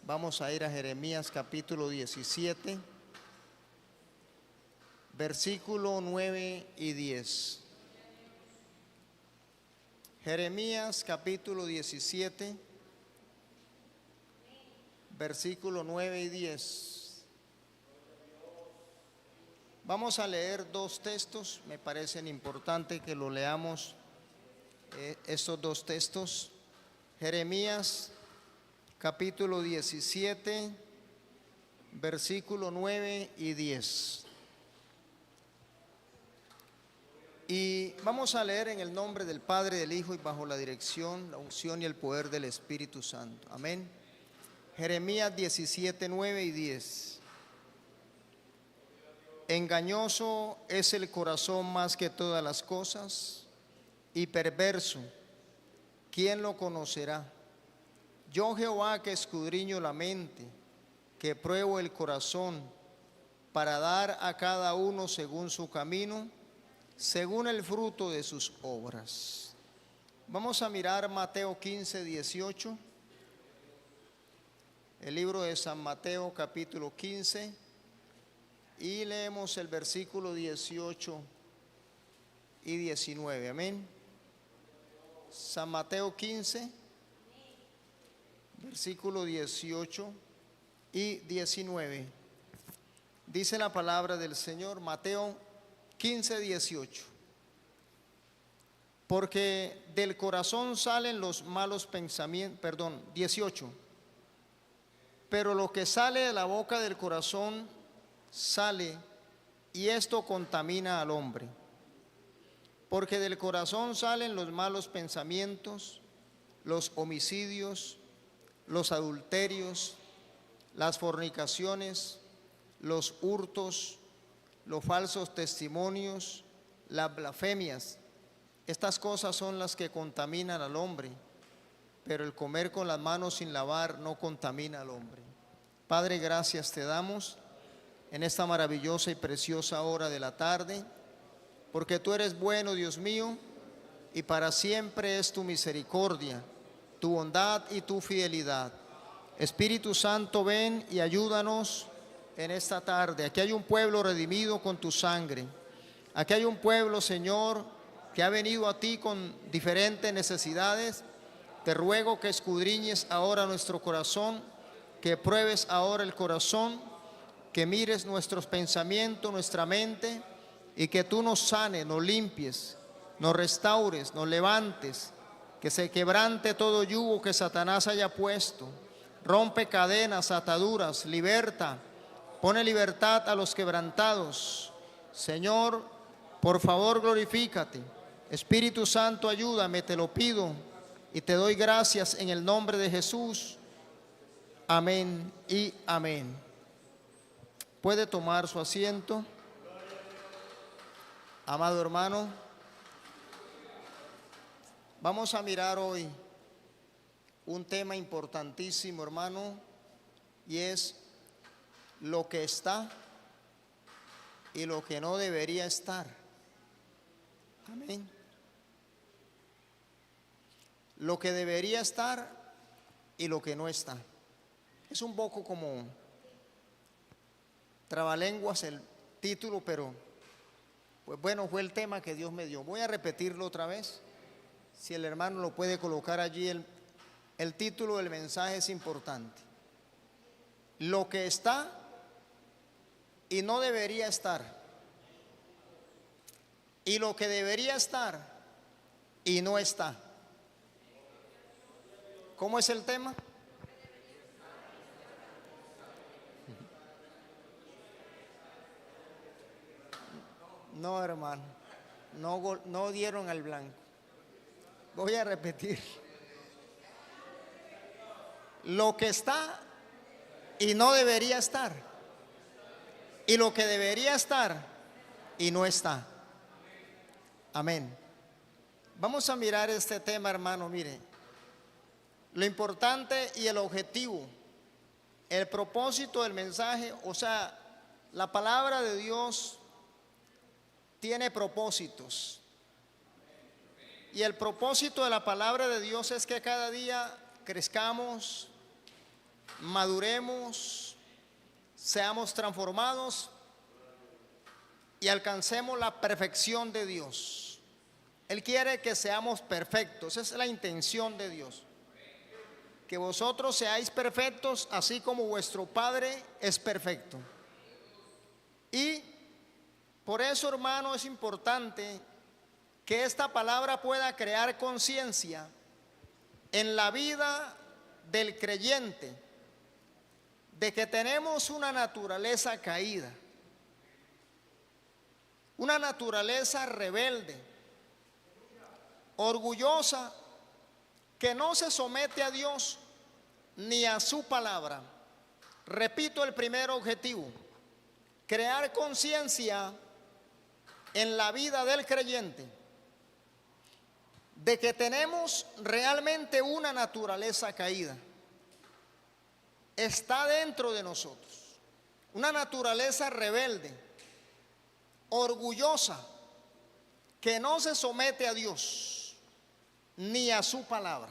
Vamos a ir a Jeremías capítulo 17, versículo 9 y 10. Jeremías capítulo 17, versículo 9 y 10. Vamos a leer dos textos, me parecen importantes que lo leamos, estos dos textos. Jeremías capítulo 17, versículo 9 y 10. Y vamos a leer en el nombre del Padre, del Hijo y bajo la dirección, la unción y el poder del Espíritu Santo. Amén. Jeremías 17, 9 y 10. Engañoso es el corazón más que todas las cosas y perverso, ¿quién lo conocerá? Yo, Jehová, que escudriño la mente, que pruebo el corazón, para dar a cada uno según su camino, según el fruto de sus obras. Vamos a mirar Mateo 15, 18. El libro de San Mateo capítulo 15 y leemos el versículo 18 y 19. Amén. San Mateo 15, versículo 18 y 19. Dice la palabra del Señor, Mateo 15, 18. Porque del corazón salen los malos pensamientos, 18. Pero lo que sale de la boca del corazón sale, y esto contamina al hombre. Porque del corazón salen los malos pensamientos, los homicidios, los adulterios, las fornicaciones, los hurtos, los falsos testimonios, las blasfemias. Estas cosas son las que contaminan al hombre, pero el comer con las manos sin lavar no contamina al hombre. Padre, gracias te damos en esta maravillosa y preciosa hora de la tarde, porque tú eres bueno, Dios mío, y para siempre es tu misericordia, tu bondad y tu fidelidad. Espíritu Santo, ven y ayúdanos en esta tarde. Aquí hay un pueblo redimido con tu sangre. Aquí hay un pueblo, Señor, que ha venido a ti con diferentes necesidades. Te ruego que escudriñes ahora nuestro corazón, que pruebes ahora el corazón, que mires nuestros pensamientos, nuestra mente, y que tú nos sanes, nos limpies, nos restaures, nos levantes, que se quebrante todo yugo que Satanás haya puesto, rompe cadenas, ataduras, liberta, pone libertad a los quebrantados. Señor, por favor glorifícate. Espíritu Santo, ayúdame, te lo pido y te doy gracias en el nombre de Jesús. Amén y amén. Puede tomar su asiento. Amado hermano, vamos a mirar hoy un tema importantísimo, hermano, y es lo que está y lo que no debería estar. Amén. Lo que debería estar y lo que no está. Es un poco como trabalenguas el título, pero pues bueno, fue el tema que Dios me dio. Voy a repetirlo otra vez. Si el hermano lo puede colocar allí, el título del mensaje es importante. Lo que está y no debería estar. Y lo que debería estar y no está. ¿Cómo es el tema? No, hermano, no dieron al blanco. Voy a repetir. Lo que está y no debería estar. Y lo que debería estar y no está. Amén. Vamos a mirar este tema, hermano. Mire, lo importante y el objetivo, el propósito del mensaje, o sea, la palabra de Dios tiene propósitos. Y el propósito de la palabra de Dios es que cada día crezcamos, maduremos, seamos transformados y alcancemos la perfección de Dios. Él quiere que seamos perfectos, esa es la intención de Dios. Que vosotros seáis perfectos, así como vuestro Padre es perfecto. Y por eso, hermano, es importante que esta palabra pueda crear conciencia en la vida del creyente de que tenemos una naturaleza caída, una naturaleza rebelde, orgullosa, que no se somete a Dios ni a su palabra. Repito el primer objetivo: crear conciencia en la vida del creyente de que tenemos realmente una naturaleza caída. Está dentro de nosotros una naturaleza rebelde, orgullosa, que no se somete a Dios ni a su palabra.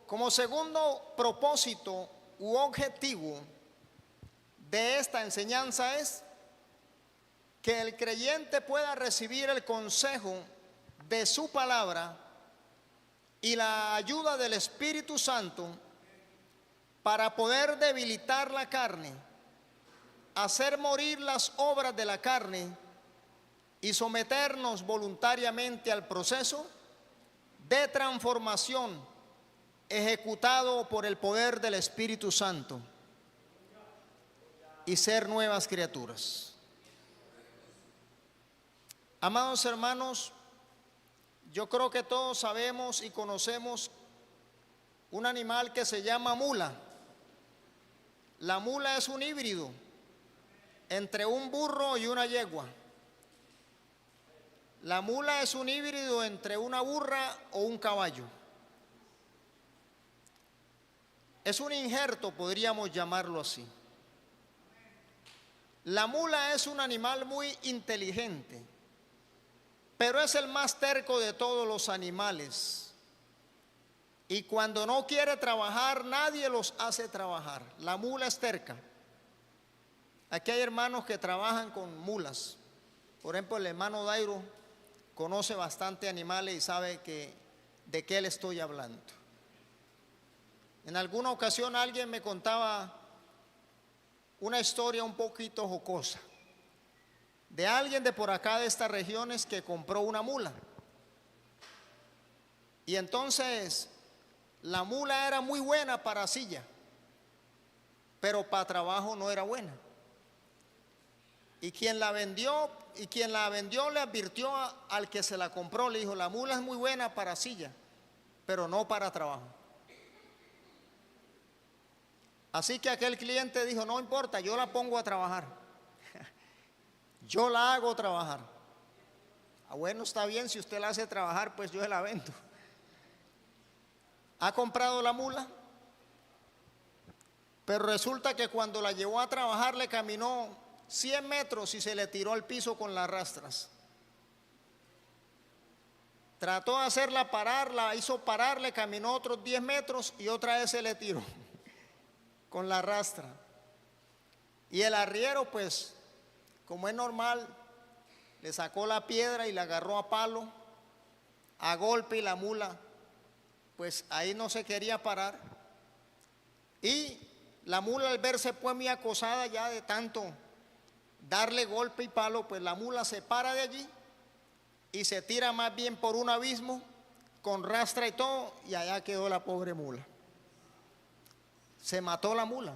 Como segundo propósito u objetivo de esta enseñanza es que el creyente pueda recibir el consejo de su palabra y la ayuda del Espíritu Santo para poder debilitar la carne, hacer morir las obras de la carne y someternos voluntariamente al proceso de transformación ejecutado por el poder del Espíritu Santo y ser nuevas criaturas. Amados hermanos, yo creo que todos sabemos y conocemos un animal que se llama mula. La mula es un híbrido entre un burro y una yegua. La mula es un híbrido entre una burra o un caballo. Es un injerto, podríamos llamarlo así. La mula es un animal muy inteligente, pero es el más terco de todos los animales. Y cuando no quiere trabajar, nadie los hace trabajar. La mula es terca. Aquí hay hermanos que trabajan con mulas. Por ejemplo, el hermano Dairo conoce bastante animales y sabe de qué le estoy hablando. En alguna ocasión alguien me contaba una historia un poquito jocosa de alguien de por acá de estas regiones que compró una mula. Y entonces la mula era muy buena para silla, pero para trabajo no era buena. Y quien la vendió le advirtió al que se la compró, le dijo: la mula es muy buena para silla, pero no para trabajo. Así que aquel cliente dijo: no importa, yo la pongo a trabajar. Yo la hago trabajar. Ah, bueno, está bien, si usted la hace trabajar, pues yo se la vendo. Ha comprado la mula, pero resulta que cuando la llevó a trabajar le caminó 100 metros y se le tiró al piso con las rastras. Trató de hacerla parar, la hizo parar, le caminó otros 10 metros y otra vez se le tiró con la rastra. Y el arriero, pues, como es normal, le sacó la piedra y la agarró a palo, a golpe, y la mula, pues ahí no se quería parar. Y la mula, al verse pues muy acosada ya de tanto darle golpe y palo, pues la mula se para de allí y se tira más bien por un abismo con rastra y todo, y allá quedó la pobre mula. Se mató la mula,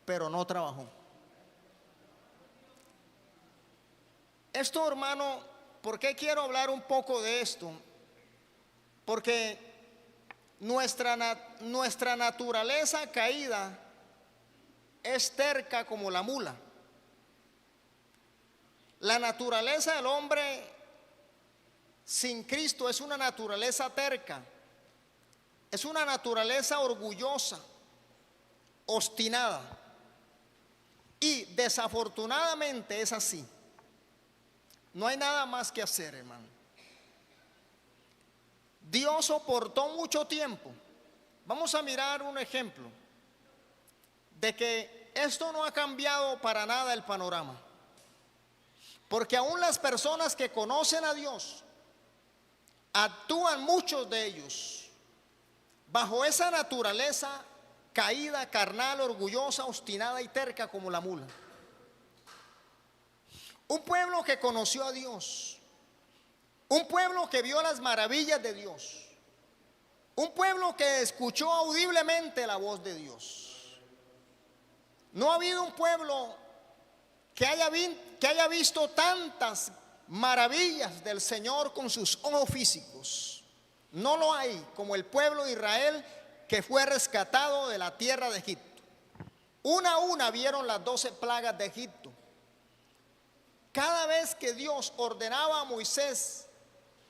pero no trabajó. Esto, hermano, ¿por qué quiero hablar un poco de esto? Porque nuestra naturaleza caída es terca como la mula. La naturaleza del hombre sin Cristo es una naturaleza terca, es una naturaleza orgullosa, obstinada, y desafortunadamente es así. No hay nada más que hacer, hermano. Dios soportó mucho tiempo vamos a mirar un ejemplo de que esto no ha cambiado para nada el panorama. Porque aún las personas que conocen a Dios, actúan muchos de ellos bajo esa naturaleza caída, carnal, orgullosa, obstinada y terca como la mula. Un pueblo que conoció a Dios, un pueblo que vio las maravillas de Dios, un pueblo que escuchó audiblemente la voz de Dios. No ha habido un pueblo que haya visto tantas maravillas del Señor con sus ojos físicos. No lo hay como el pueblo de Israel que fue rescatado de la tierra de Egipto. Una a una vieron las 12 plagas de Egipto. Cada vez que Dios ordenaba a Moisés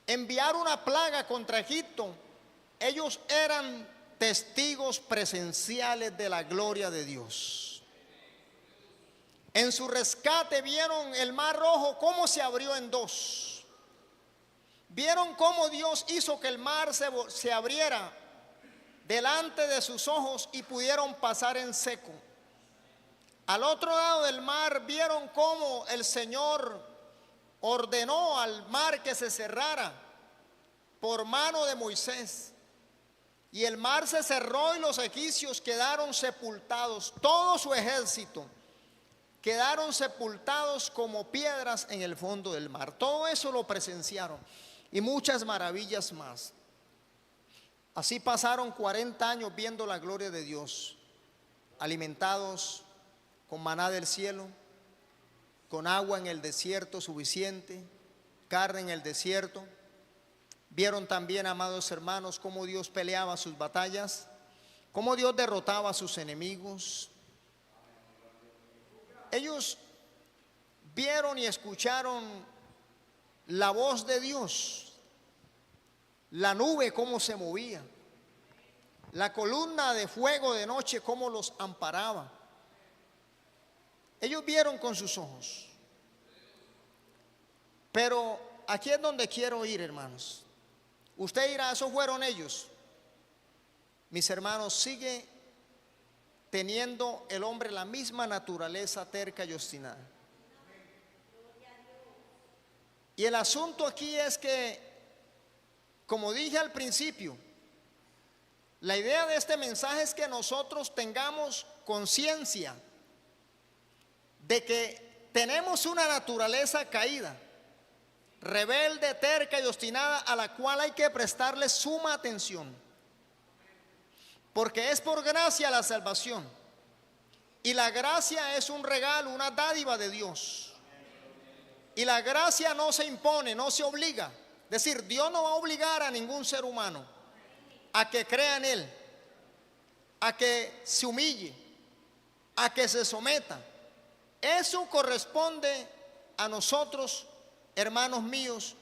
enviar una plaga contra Egipto, ellos eran testigos presenciales de la gloria de Dios. En su rescate vieron el mar rojo cómo se abrió en dos. Vieron cómo Dios hizo que el mar se abriera delante de sus ojos y pudieron pasar en seco. Al otro lado del mar vieron cómo el Señor ordenó al mar que se cerrara por mano de Moisés. Y el mar se cerró y los egipcios quedaron sepultados, todo su ejército. Quedaron sepultados como piedras en el fondo del mar. Todo eso lo presenciaron y muchas maravillas más. Así pasaron 40 años viendo la gloria de Dios, alimentados con maná del cielo, con agua en el desierto suficiente, carne en el desierto. Vieron también, amados hermanos, cómo Dios peleaba sus batallas, cómo Dios derrotaba a sus enemigos. Ellos vieron y escucharon la voz de Dios, la nube cómo se movía, la columna de fuego de noche cómo los amparaba. Ellos vieron con sus ojos. Pero aquí es donde quiero ir, hermanos. Usted dirá, esos fueron ellos. Mis hermanos, sigue teniendo el hombre la misma naturaleza terca y obstinada. Y el asunto aquí es que, como dije al principio, la idea de este mensaje es que nosotros tengamos conciencia de que tenemos una naturaleza caída, rebelde, terca y obstinada, a la cual hay que prestarle suma atención. Porque es por gracia la salvación. Y la gracia es un regalo, una dádiva de Dios. Y la gracia no se impone, no se obliga. Es decir, Dios no va a obligar a ningún ser humano a que crea en Él, a que se humille, a que se someta. Eso corresponde a nosotros, hermanos míos,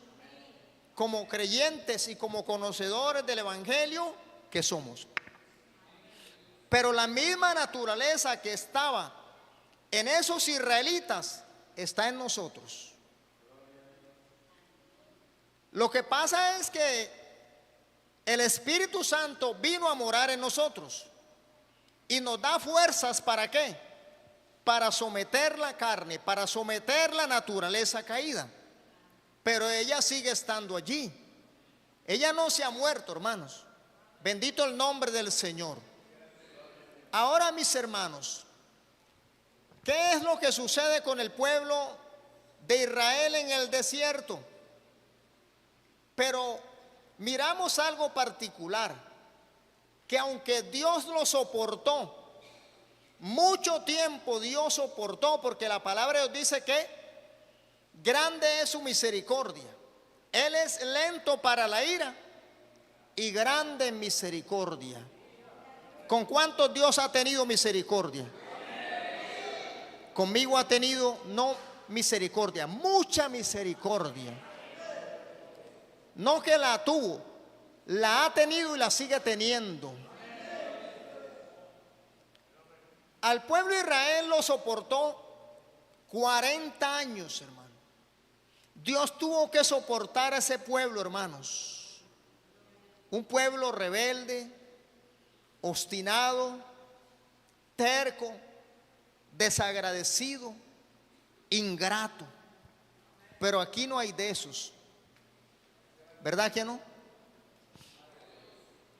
como creyentes y como conocedores del Evangelio que somos. Pero la misma naturaleza que estaba en esos israelitas está en nosotros. Lo que pasa es que el Espíritu Santo vino a morar en nosotros y nos da fuerzas. ¿Para qué? Para someter la carne, para someter la naturaleza caída. Pero ella sigue estando allí. Ella no se ha muerto, hermanos. Bendito el nombre del Señor. Ahora, mis hermanos, ¿qué es lo que sucede con el pueblo de Israel en el desierto? Pero miramos algo particular, que aunque Dios lo soportó, mucho tiempo Dios soportó, porque la palabra de Dios dice que grande es su misericordia. Él es lento para la ira y grande en misericordia. ¿Con cuántos Dios ha tenido misericordia? Conmigo ha tenido no misericordia, mucha misericordia. No que la tuvo, la ha tenido y la sigue teniendo. Al pueblo de Israel lo soportó 40 años, hermano. Dios tuvo que soportar a ese pueblo, hermanos. Un pueblo rebelde, obstinado, terco, desagradecido, ingrato. Pero aquí no hay de esos, ¿verdad que no?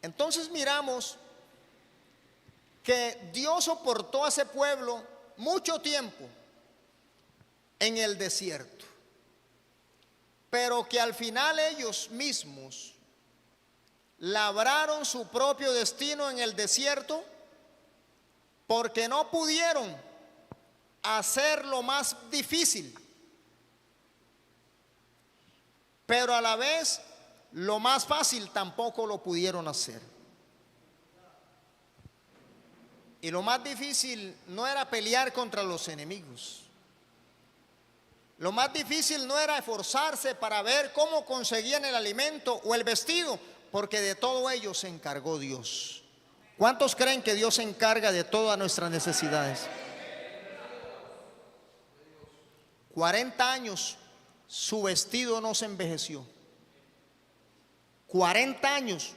Entonces miramos que Dios soportó a ese pueblo mucho tiempo en el desierto, pero que al final ellos mismos labraron su propio destino en el desierto, porque no pudieron hacer lo más difícil, pero a la vez lo más fácil tampoco lo pudieron hacer. Y lo más difícil no era pelear contra los enemigos. Lo más difícil no era esforzarse para ver cómo conseguían el alimento o el vestido, porque de todo ello se encargó Dios. ¿Cuántos creen que Dios se encarga de todas nuestras necesidades? 40 años su vestido no se envejeció. 40 años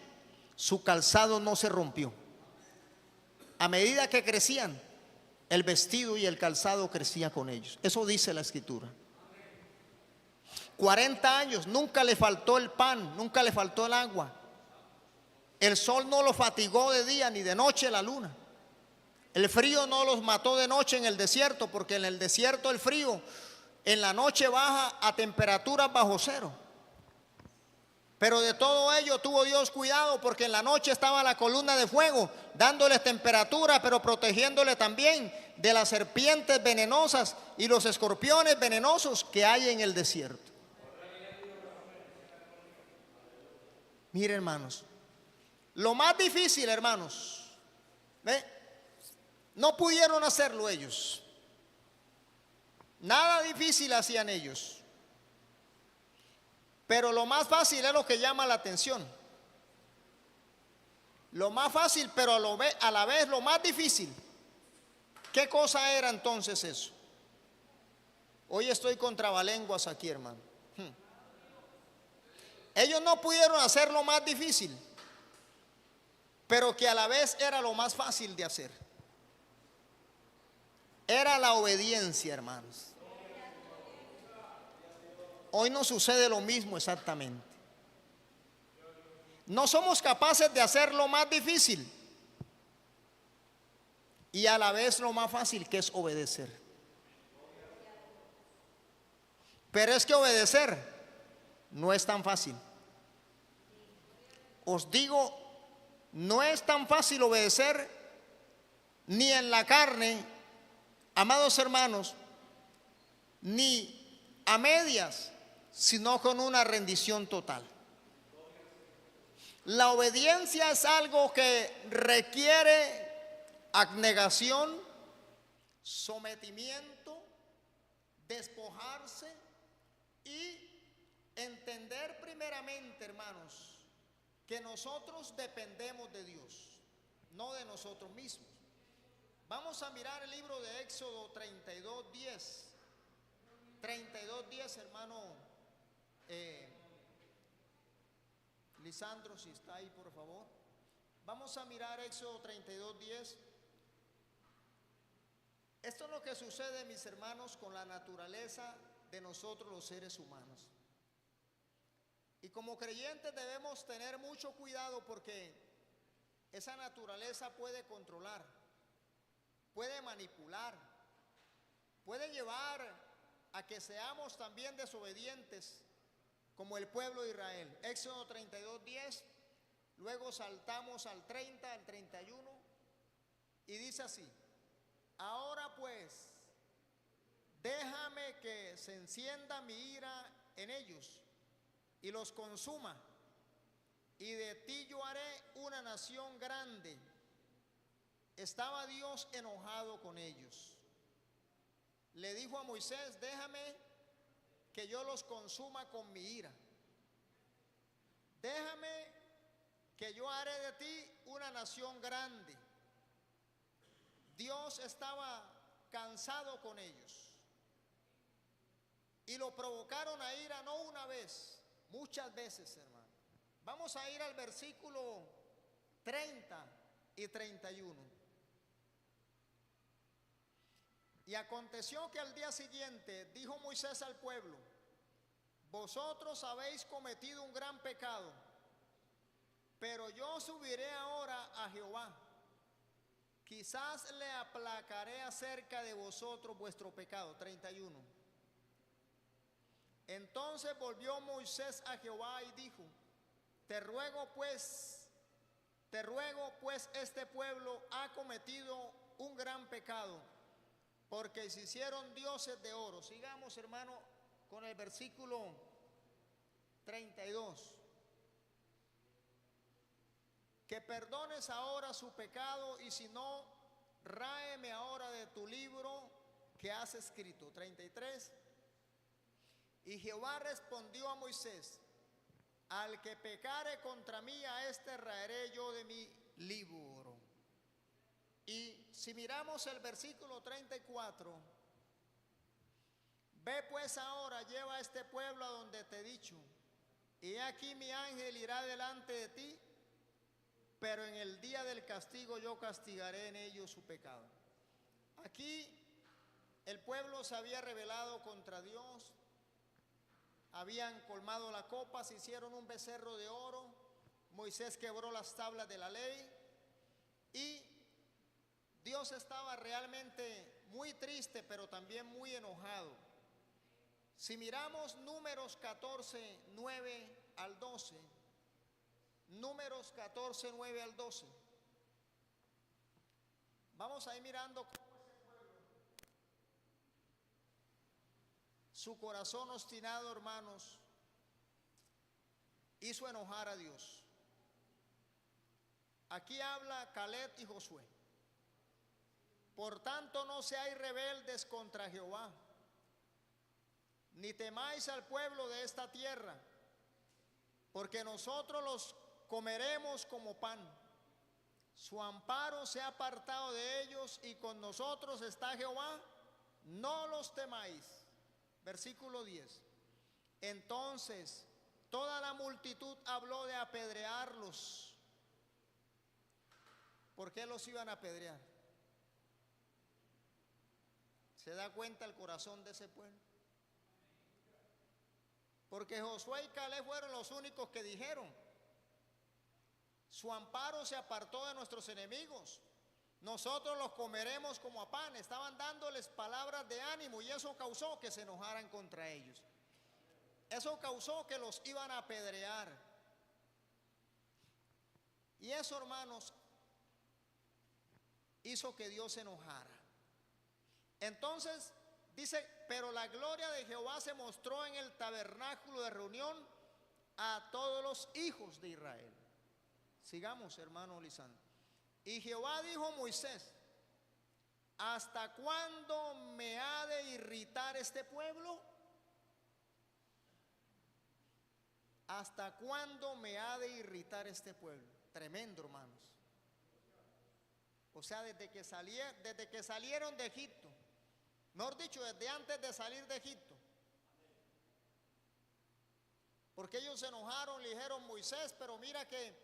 su calzado no se rompió. A medida que crecían, el vestido y el calzado crecían con ellos. Eso dice la Escritura. 40 años, nunca le faltó el pan, nunca le faltó el agua. El sol no los fatigó de día ni de noche la luna. El frío no los mató de noche en el desierto, porque en el desierto el frío en la noche baja a temperaturas bajo cero. Pero de todo ello tuvo Dios cuidado, porque en la noche estaba la columna de fuego dándoles temperatura, pero protegiéndole también de las serpientes venenosas y los escorpiones venenosos que hay en el desierto. Mire, hermanos, lo más difícil, hermanos, ¿ve? No pudieron hacerlo ellos. Nada difícil hacían ellos. Pero lo más fácil es lo que llama la atención. Lo más fácil, pero a la vez lo más difícil. ¿Qué cosa era entonces eso? Hoy estoy con trabalenguas aquí, hermano. Ellos no pudieron hacer lo más difícil, pero que a la vez era lo más fácil de hacer. Era la obediencia, hermanos. Hoy no sucede lo mismo exactamente. No somos capaces de hacer lo más difícil y a la vez lo más fácil, que es obedecer. Pero es que obedecer no es tan fácil. Os digo, no es tan fácil obedecer ni en la carne, amados hermanos, ni a medias, sino con una rendición total. La obediencia es algo que requiere abnegación, sometimiento, despojarse y entender primeramente, hermanos, que nosotros dependemos de Dios, no de nosotros mismos. Vamos a mirar el libro de Éxodo 32:10. 32:10, hermano Lisandro, si está ahí, por favor. Vamos a mirar Éxodo 32:10. Esto es lo que sucede, mis hermanos, con la naturaleza de nosotros los seres humanos. Y como creyentes debemos tener mucho cuidado, porque esa naturaleza puede controlar, puede manipular, puede llevar a que seamos también desobedientes como el pueblo de Israel. Éxodo 32:10, luego saltamos al 30, al 31 y dice así: ahora pues, déjame que se encienda mi ira en ellos y los consuma, y de ti yo haré una nación grande. Estaba Dios enojado con ellos. Le dijo a Moisés: déjame que yo los consuma con mi ira. Déjame que yo haré de ti una nación grande. Dios estaba cansado con ellos y lo provocaron a ira no una vez, muchas veces, hermano. Vamos a ir al versículo 30 y 31. Y aconteció que al día siguiente dijo Moisés al pueblo: vosotros habéis cometido un gran pecado, pero yo subiré ahora a Jehová. Quizás le aplacaré acerca de vosotros vuestro pecado. 31. Entonces volvió Moisés a Jehová y dijo: te ruego pues, este pueblo ha cometido un gran pecado, porque se hicieron dioses de oro. Sigamos, hermano, con el versículo 32. Que perdones ahora su pecado, y si no, ráeme ahora de tu libro que has escrito. 33. Y Jehová respondió a Moisés: al que pecare contra mí, a este raeré yo de mi libro. Y si miramos el versículo 34, ve pues ahora, lleva a este pueblo a donde te he dicho, y he aquí mi ángel irá delante de ti, pero en el día del castigo yo castigaré en ellos su pecado. Aquí el pueblo se había rebelado contra Dios, habían colmado la copa, se hicieron un becerro de oro, Moisés quebró las tablas de la ley y Dios estaba realmente muy triste, pero también muy enojado. Si miramos Números 14, 9 al 12, Números 14, 9 al 12, vamos a ir mirando cómo su corazón obstinado, hermanos, hizo enojar a Dios. Aquí habla Caleb y Josué. Por tanto, no seáis rebeldes contra Jehová, ni temáis al pueblo de esta tierra, porque nosotros los comeremos como pan. Su amparo se ha apartado de ellos, y con nosotros está Jehová, no los temáis. Versículo 10. Entonces toda la multitud habló de apedrearlos. ¿Por qué los iban a apedrear? ¿Se da cuenta el corazón de ese pueblo? Porque Josué y Caleb fueron los únicos que dijeron: su amparo se apartó de nuestros enemigos, nosotros los comeremos como a pan. Estaban dándoles palabras de ánimo, y eso causó que se enojaran contra ellos. Eso causó que los iban a apedrear. Y eso, hermanos, hizo que Dios se enojara. Entonces dice: pero la gloria de Jehová se mostró en el tabernáculo de reunión a todos los hijos de Israel. Sigamos, hermano Lisandro. Y Jehová dijo a Moisés: ¿hasta cuándo me ha de irritar este pueblo? ¿Hasta cuándo me ha de irritar este pueblo? Tremendo, hermanos. O sea, desde que salieron de Egipto, mejor dicho, desde antes de salir de Egipto. Porque ellos se enojaron, le dijeron: Moisés, pero mira que,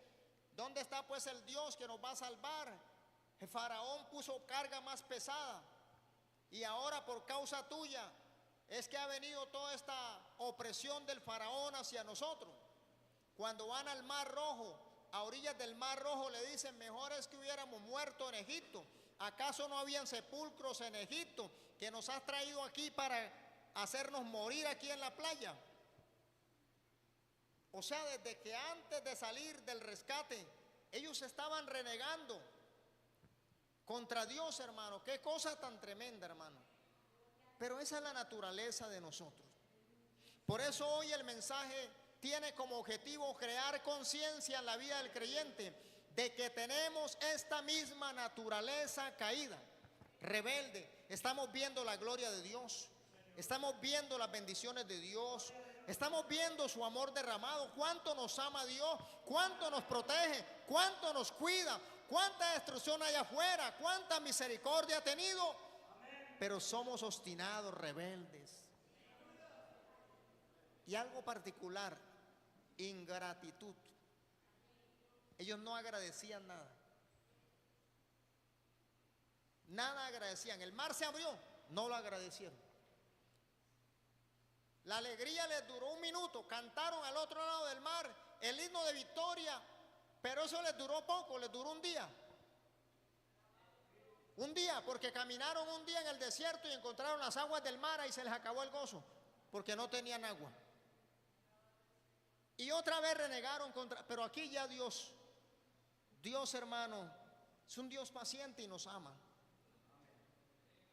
¿dónde está pues el Dios que nos va a salvar? El faraón puso carga más pesada, y ahora por causa tuya es que ha venido toda esta opresión del faraón hacia nosotros. Cuando van al Mar Rojo, a orillas del Mar Rojo, le dicen: mejor es que hubiéramos muerto en Egipto. ¿Acaso no habían sepulcros en Egipto que nos has traído aquí para hacernos morir aquí en la playa? O sea, desde que antes de salir del rescate, ellos estaban renegando contra Dios, hermano. Qué cosa tan tremenda, hermano. Pero esa es la naturaleza de nosotros. Por eso hoy el mensaje tiene como objetivo crear conciencia en la vida del creyente de que tenemos esta misma naturaleza caída, rebelde. Estamos viendo la gloria de Dios, estamos viendo las bendiciones de Dios, estamos viendo su amor derramado, cuánto nos ama Dios, cuánto nos protege, cuánto nos cuida, cuánta destrucción hay afuera, cuánta misericordia ha tenido, pero somos obstinados, rebeldes. Y algo particular: ingratitud. Ellos no agradecían nada. nada agradecían. El mar se abrió, no lo agradecieron. La alegría les duró un minuto, cantaron al otro lado del mar el himno de victoria, pero eso les duró poco, les duró un día. Un día, porque caminaron un día en el desierto y encontraron las aguas del mar y se les acabó el gozo, porque no tenían agua. Y otra vez renegaron contra, pero aquí ya Dios, hermano, es un Dios paciente y nos ama.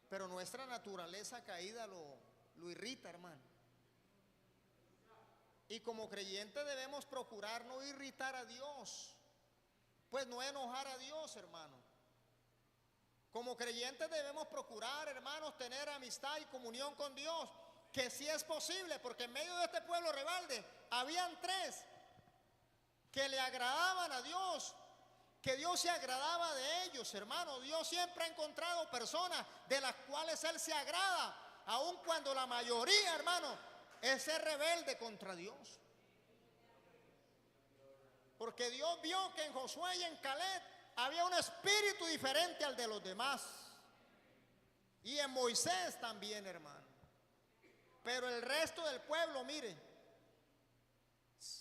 Pero nuestra naturaleza caída lo irrita, hermano. Y como creyentes debemos procurar no irritar a Dios, pues no enojar a Dios, hermano. Como creyentes debemos procurar, hermanos, tener amistad y comunión con Dios, que sí es posible, porque en medio de este pueblo rebelde habían 3 que le agradaban a Dios, que Dios se agradaba de ellos, hermano. Dios siempre ha encontrado personas de las cuales Él se agrada, aun cuando la mayoría, hermano, es ser rebelde contra Dios. Porque Dios vio que en Josué y en Caleb había un espíritu diferente al de los demás. Y en Moisés también, hermano. Pero el resto del pueblo, mire,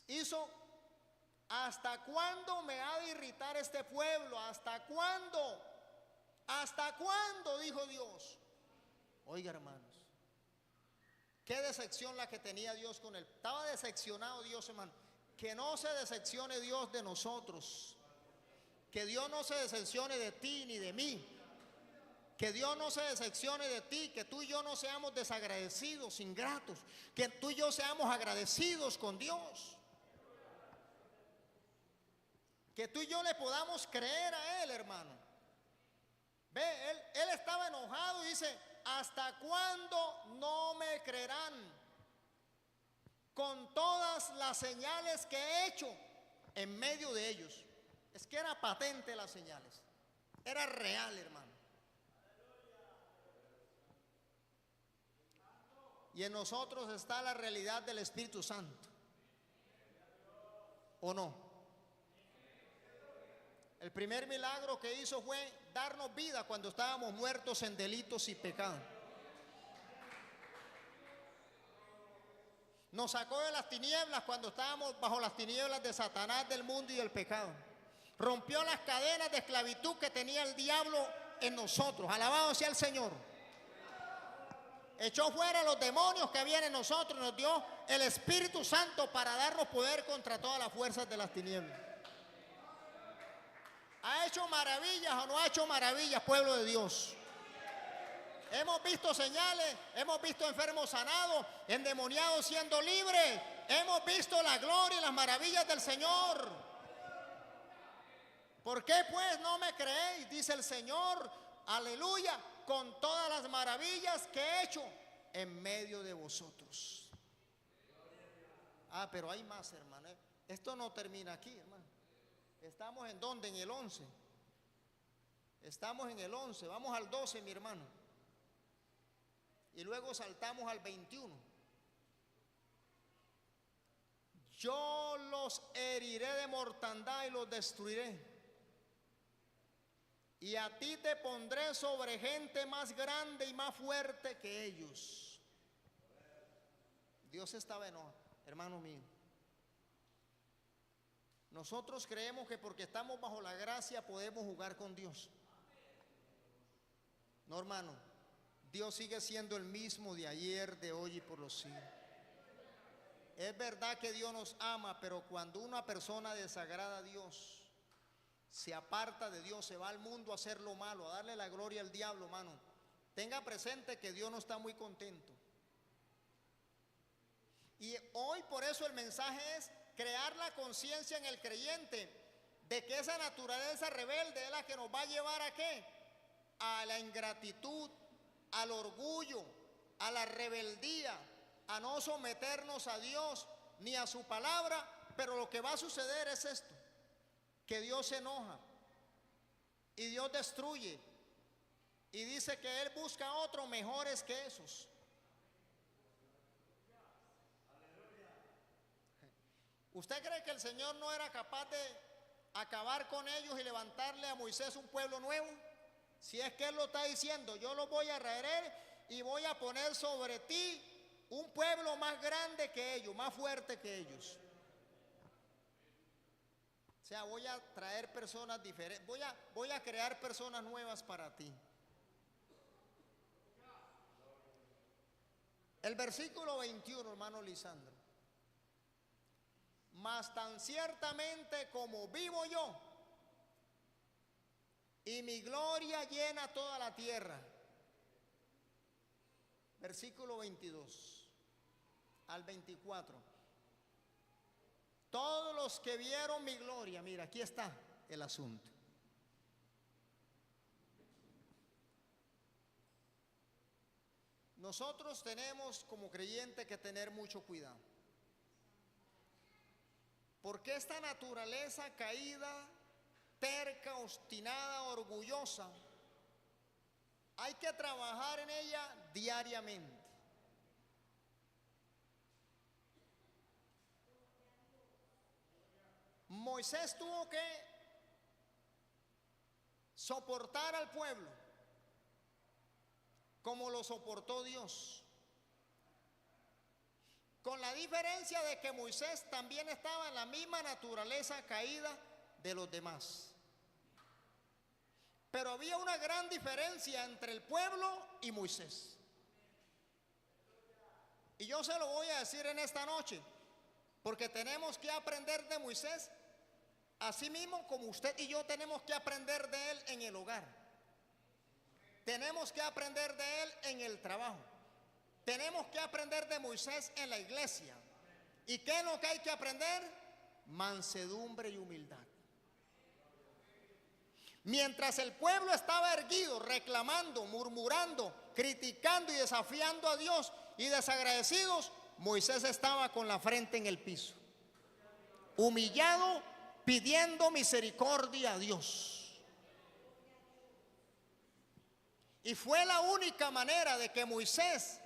hizo, ¿hasta cuándo me ha de irritar este pueblo? ¿Hasta cuándo? ¿Hasta cuándo? Dijo Dios. Oiga, hermanos, qué decepción la que tenía Dios con él. Estaba decepcionado Dios, hermano. Que no se decepcione Dios de nosotros. Que Dios no se decepcione de ti ni de mí. Que Dios no se decepcione de ti. Que tú y yo no seamos desagradecidos, ingratos. Que tú y yo seamos agradecidos con Dios. Que tú y yo le podamos creer a Él, hermano. Ve, él estaba enojado y dice: ¿hasta cuándo no me creerán con todas las señales que he hecho en medio de ellos? Es que era patente las señales, era real, hermano. Y en nosotros está la realidad del Espíritu Santo, ¿o no? El primer milagro que hizo fue darnos vida cuando estábamos muertos en delitos y pecados. Nos sacó de las tinieblas cuando estábamos bajo las tinieblas de Satanás, del mundo y del pecado. Rompió las cadenas de esclavitud que tenía el diablo en nosotros. Alabado sea el Señor. Echó fuera los demonios que habían en nosotros. Nos dio el Espíritu Santo para darnos poder contra todas las fuerzas de las tinieblas. ¿Ha hecho maravillas o no ha hecho maravillas, pueblo de Dios? Hemos visto señales, hemos visto enfermos sanados, endemoniados siendo libres. Hemos visto la gloria y las maravillas del Señor. ¿Por qué pues no me creéis? Dice el Señor, aleluya, con todas las maravillas que he hecho en medio de vosotros. Pero hay más, hermano. Esto no termina aquí, hermano. Estamos en ¿dónde? En el 11. Estamos en el 11. Vamos al 12, mi hermano. Y luego saltamos al 21. Yo los heriré de mortandad y los destruiré. Y a ti te pondré sobre gente más grande y más fuerte que ellos. Dios estaba enojado, hermano mío. Nosotros creemos que porque estamos bajo la gracia podemos jugar con Dios. No, hermano. Dios sigue siendo el mismo de ayer, de hoy y por los siglos. Es verdad que Dios nos ama, pero cuando una persona desagrada a Dios, se aparta de Dios, se va al mundo a hacer lo malo, a darle la gloria al diablo, hermano, tenga presente que Dios no está muy contento. Y hoy por eso el mensaje es crear la conciencia en el creyente de que esa naturaleza rebelde es la que nos va a llevar ¿a qué? A la ingratitud, al orgullo, a la rebeldía, a no someternos a Dios ni a su palabra. Pero lo que va a suceder es esto, que Dios se enoja y Dios destruye y dice que Él busca otros mejores que esos. ¿Usted cree que el Señor no era capaz de acabar con ellos y levantarle a Moisés un pueblo nuevo? Si es que Él lo está diciendo, yo lo voy a traer y voy a poner sobre ti un pueblo más grande que ellos, más fuerte que ellos. O sea, voy a traer personas diferentes, voy a crear personas nuevas para ti. El versículo 21, hermano Lisandro. Mas tan ciertamente como vivo yo, y mi gloria llena toda la tierra. Versículo 22 al 24. Todos los que vieron mi gloria, mira, aquí está el asunto. Nosotros tenemos como creyentes que tener mucho cuidado. Porque esta naturaleza caída, terca, obstinada, orgullosa, hay que trabajar en ella diariamente. Moisés tuvo que soportar al pueblo como lo soportó Dios, con la diferencia de que Moisés también estaba en la misma naturaleza caída de los demás. Pero había una gran diferencia entre el pueblo y Moisés. Y yo se lo voy a decir en esta noche, porque tenemos que aprender de Moisés, así mismo como usted y yo tenemos que aprender de él en el hogar. Tenemos que aprender de él en el trabajo. Tenemos que aprender de Moisés en la iglesia. ¿Y qué es lo que hay que aprender? Mansedumbre y humildad. Mientras el pueblo estaba erguido, reclamando, murmurando, criticando y desafiando a Dios y desagradecidos, Moisés estaba con la frente en el piso, humillado, pidiendo misericordia a Dios. Y fue la única manera de que Moisés,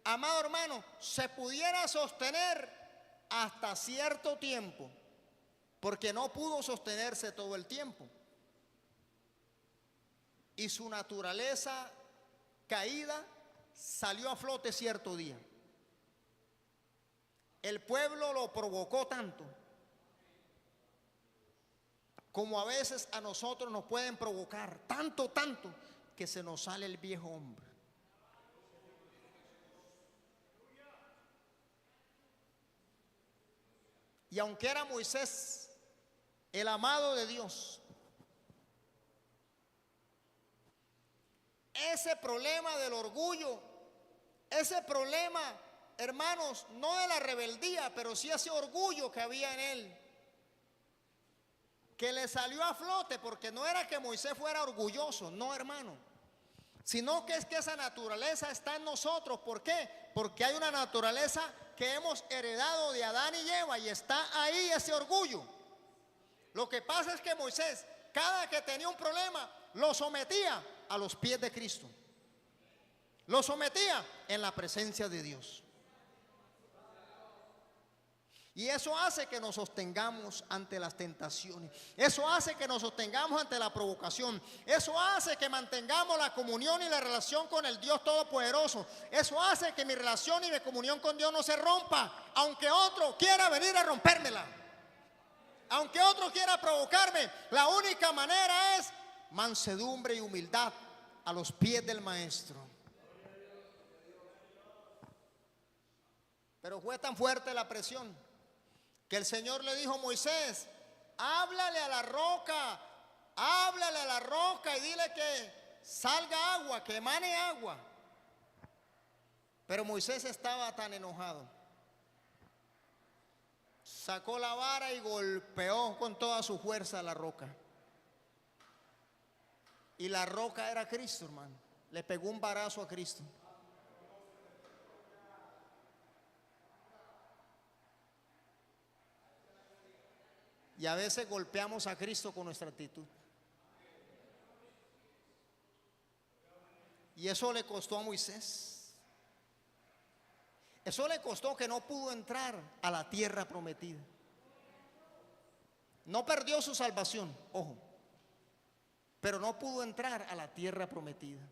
amado hermano, se pudiera sostener hasta cierto tiempo, porque no pudo sostenerse todo el tiempo. Y su naturaleza caída salió a flote cierto día. El pueblo lo provocó tanto, como a veces a nosotros nos pueden provocar, tanto, que se nos sale el viejo hombre. Y aunque era Moisés el amado de Dios, ese problema del orgullo, ese problema, hermanos, no de la rebeldía, pero sí ese orgullo que había en él, que le salió a flote, porque no era que Moisés fuera orgulloso, no, hermano, sino que es que esa naturaleza está en nosotros. ¿Por qué? Porque hay una naturaleza que hemos heredado de Adán y Eva, y está ahí ese orgullo. Lo que pasa es que Moisés, cada que tenía un problema, lo sometía a los pies de Cristo, lo sometía en la presencia de Dios. Y eso hace que nos sostengamos ante las tentaciones. Eso hace que nos sostengamos ante la provocación. Eso hace que mantengamos la comunión y la relación con el Dios Todopoderoso. Eso hace que mi relación y mi comunión con Dios no se rompa, aunque otro quiera venir a rompérmela, aunque otro quiera provocarme. La única manera es mansedumbre y humildad a los pies del Maestro. Pero fue tan fuerte la presión que el Señor le dijo: Moisés, háblale a la roca, háblale a la roca y dile que salga agua, que emane agua. Pero Moisés estaba tan enojado, sacó la vara y golpeó con toda su fuerza a la roca. Y la roca era Cristo, hermano. Le pegó un varazo a Cristo. Y a veces golpeamos a Cristo con nuestra actitud. Y eso le costó a Moisés. Eso le costó que no pudo entrar a la tierra prometida. No perdió su salvación, ojo, pero no pudo entrar a la tierra prometida.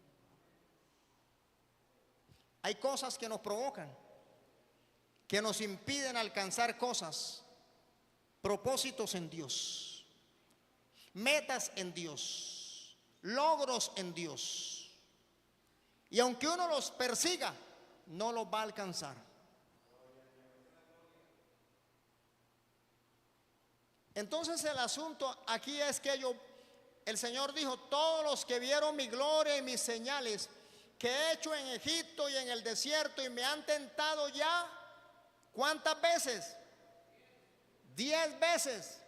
Hay cosas que nos provocan, que nos impiden alcanzar cosas, propósitos en Dios, metas en Dios, logros en Dios. Y aunque uno los persiga, no los va a alcanzar. Entonces el asunto aquí es que el Señor dijo: todos los que vieron mi gloria y mis señales que he hecho en Egipto y en el desierto y me han tentado ya, ¿cuántas veces? 10 veces,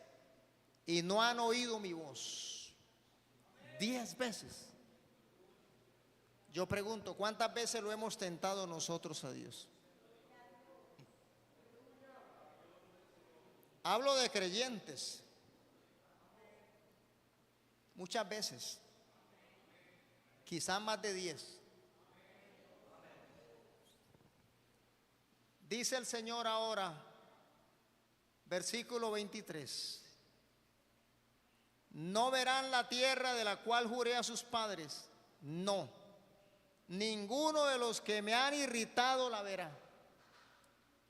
y no han oído mi voz. 10 veces. Yo pregunto, ¿cuántas veces lo hemos tentado nosotros a Dios? Hablo de creyentes. Muchas veces, quizás más de 10. Dice el Señor ahora, versículo 23: no verán la tierra de la cual juré a sus padres, no, ninguno de los que me han irritado la verá.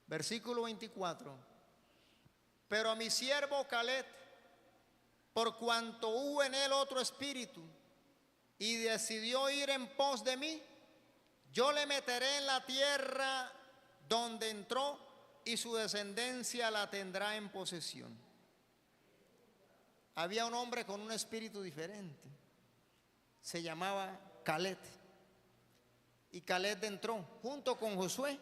Versículo 24: pero a mi siervo Caleb, por cuanto hubo en él otro espíritu y decidió ir en pos de mí, yo le meteré en la tierra donde entró y su descendencia la tendrá en posesión. Había un hombre con un espíritu diferente, se llamaba Caleb, y Caleb entró junto con Josué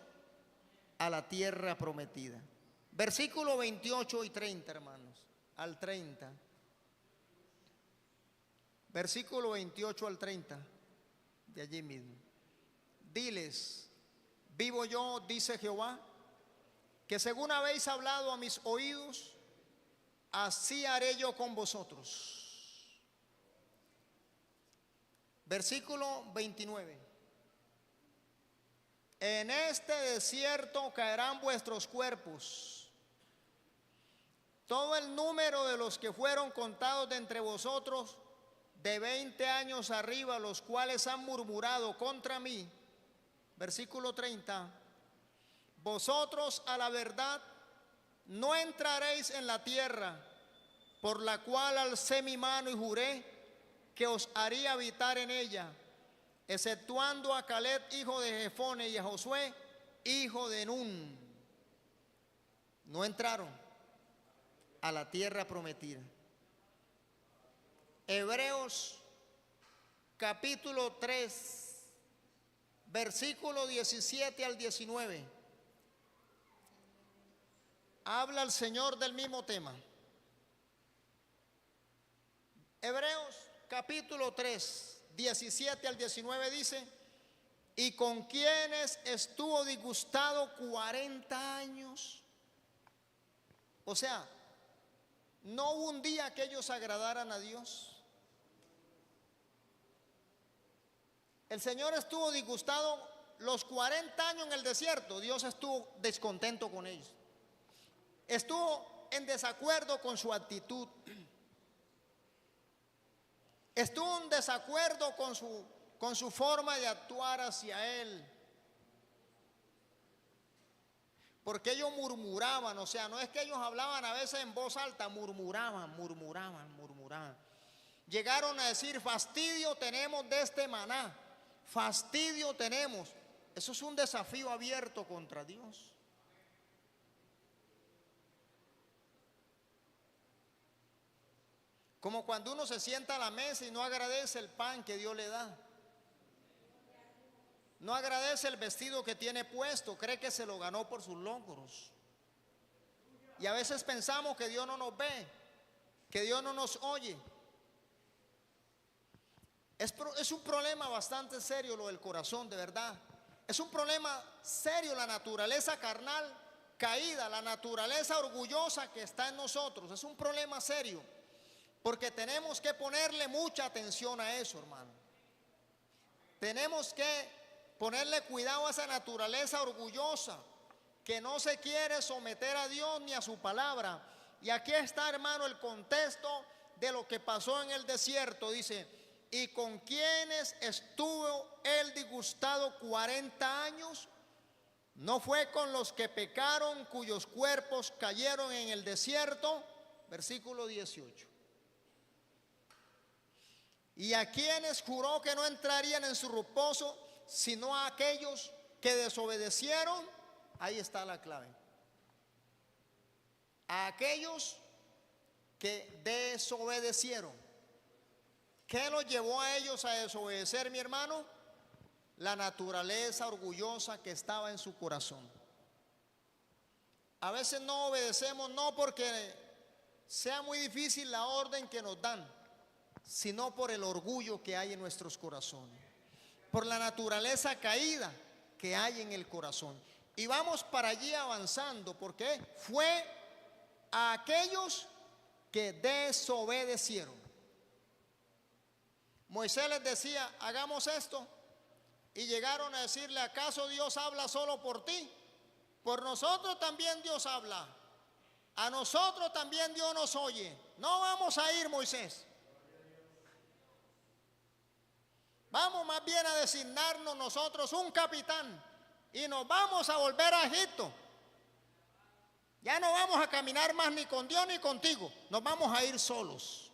a la tierra prometida. Versículo 28 y 30, hermanos, al 30. Versículo 28 al 30, de allí mismo. Diles: vivo yo, dice Jehová, que según habéis hablado a mis oídos, así haré yo con vosotros. Versículo 29. En este desierto caerán vuestros cuerpos, todo el número de los que fueron contados de entre vosotros, de 20 años arriba, los cuales han murmurado contra mí. Versículo 30. Vosotros a la verdad no entraréis en la tierra, por la cual alcé mi mano y juré que os haría habitar en ella, exceptuando a Caleb, hijo de Jefone, y a Josué, hijo de Nun. No entraron a la tierra prometida. Hebreos capítulo 3, versículo 17 al 19. Habla el Señor del mismo tema. Hebreos capítulo 3, 17 al 19 dice: y con quienes estuvo disgustado 40 años. O sea, no hubo un día que ellos agradaran a Dios. El Señor estuvo disgustado los 40 años en el desierto. Dios estuvo descontento con ellos. Estuvo en desacuerdo con su actitud. Estuvo en desacuerdo con su forma de actuar hacia Él. Porque ellos murmuraban, o sea, no es que ellos hablaban a veces en voz alta, murmuraban. Llegaron a decir: fastidio tenemos de este maná, fastidio tenemos. Eso es un desafío abierto contra Dios. Como cuando uno se sienta a la mesa y no agradece el pan que Dios le da. No agradece el vestido que tiene puesto, cree que se lo ganó por sus logros. Y a veces pensamos que Dios no nos ve, que Dios no nos oye. Es un problema bastante serio lo del corazón, de verdad. Es un problema serio la naturaleza carnal caída, la naturaleza orgullosa que está en nosotros. Es un problema serio, porque tenemos que ponerle mucha atención a eso, hermano. Tenemos que ponerle cuidado a esa naturaleza orgullosa que no se quiere someter a Dios ni a su palabra. Y aquí está, hermano, el contexto de lo que pasó en el desierto. Dice: ¿Y con quienes estuvo él disgustado 40 años? ¿No fue con los que pecaron, cuyos cuerpos cayeron en el desierto? Versículo 18. ¿Y a quienes juró que no entrarían en su reposo, sino a aquellos que desobedecieron? Ahí está la clave. A aquellos que desobedecieron. ¿Qué los llevó a ellos a desobedecer, mi hermano? La naturaleza orgullosa que estaba en su corazón. A veces no obedecemos no porque sea muy difícil la orden que nos dan, sino por el orgullo que hay en nuestros corazones, por la naturaleza caída que hay en el corazón. Y vamos para allí avanzando, porque fue a aquellos que desobedecieron. Moisés les decía, hagamos esto, y llegaron a decirle, ¿acaso Dios habla solo por ti? Por nosotros también Dios habla, a nosotros también Dios nos oye. No vamos a ir, Moisés. Vamos más bien a designarnos nosotros un capitán y nos vamos a volver a Egipto. Ya no vamos a caminar más ni con Dios ni contigo, nos vamos a ir solos.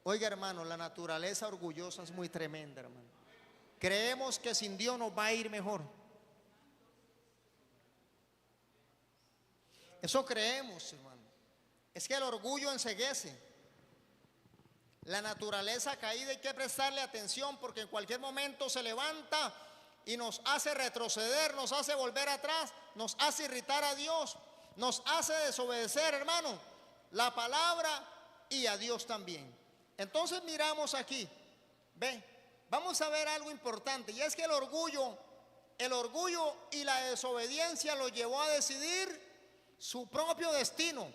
Oiga, hermano, la naturaleza orgullosa es muy tremenda, hermano. Creemos que sin Dios nos va a ir mejor. Eso creemos, hermano. Es que el orgullo enceguece. La naturaleza caída hay que prestarle atención, porque en cualquier momento se levanta y nos hace retroceder, nos hace volver atrás, nos hace irritar a Dios, nos hace desobedecer, hermano, la palabra y a Dios también. Entonces miramos aquí, ve, vamos a ver algo importante, y es que el orgullo y la desobediencia lo llevó a decidir su propio destino,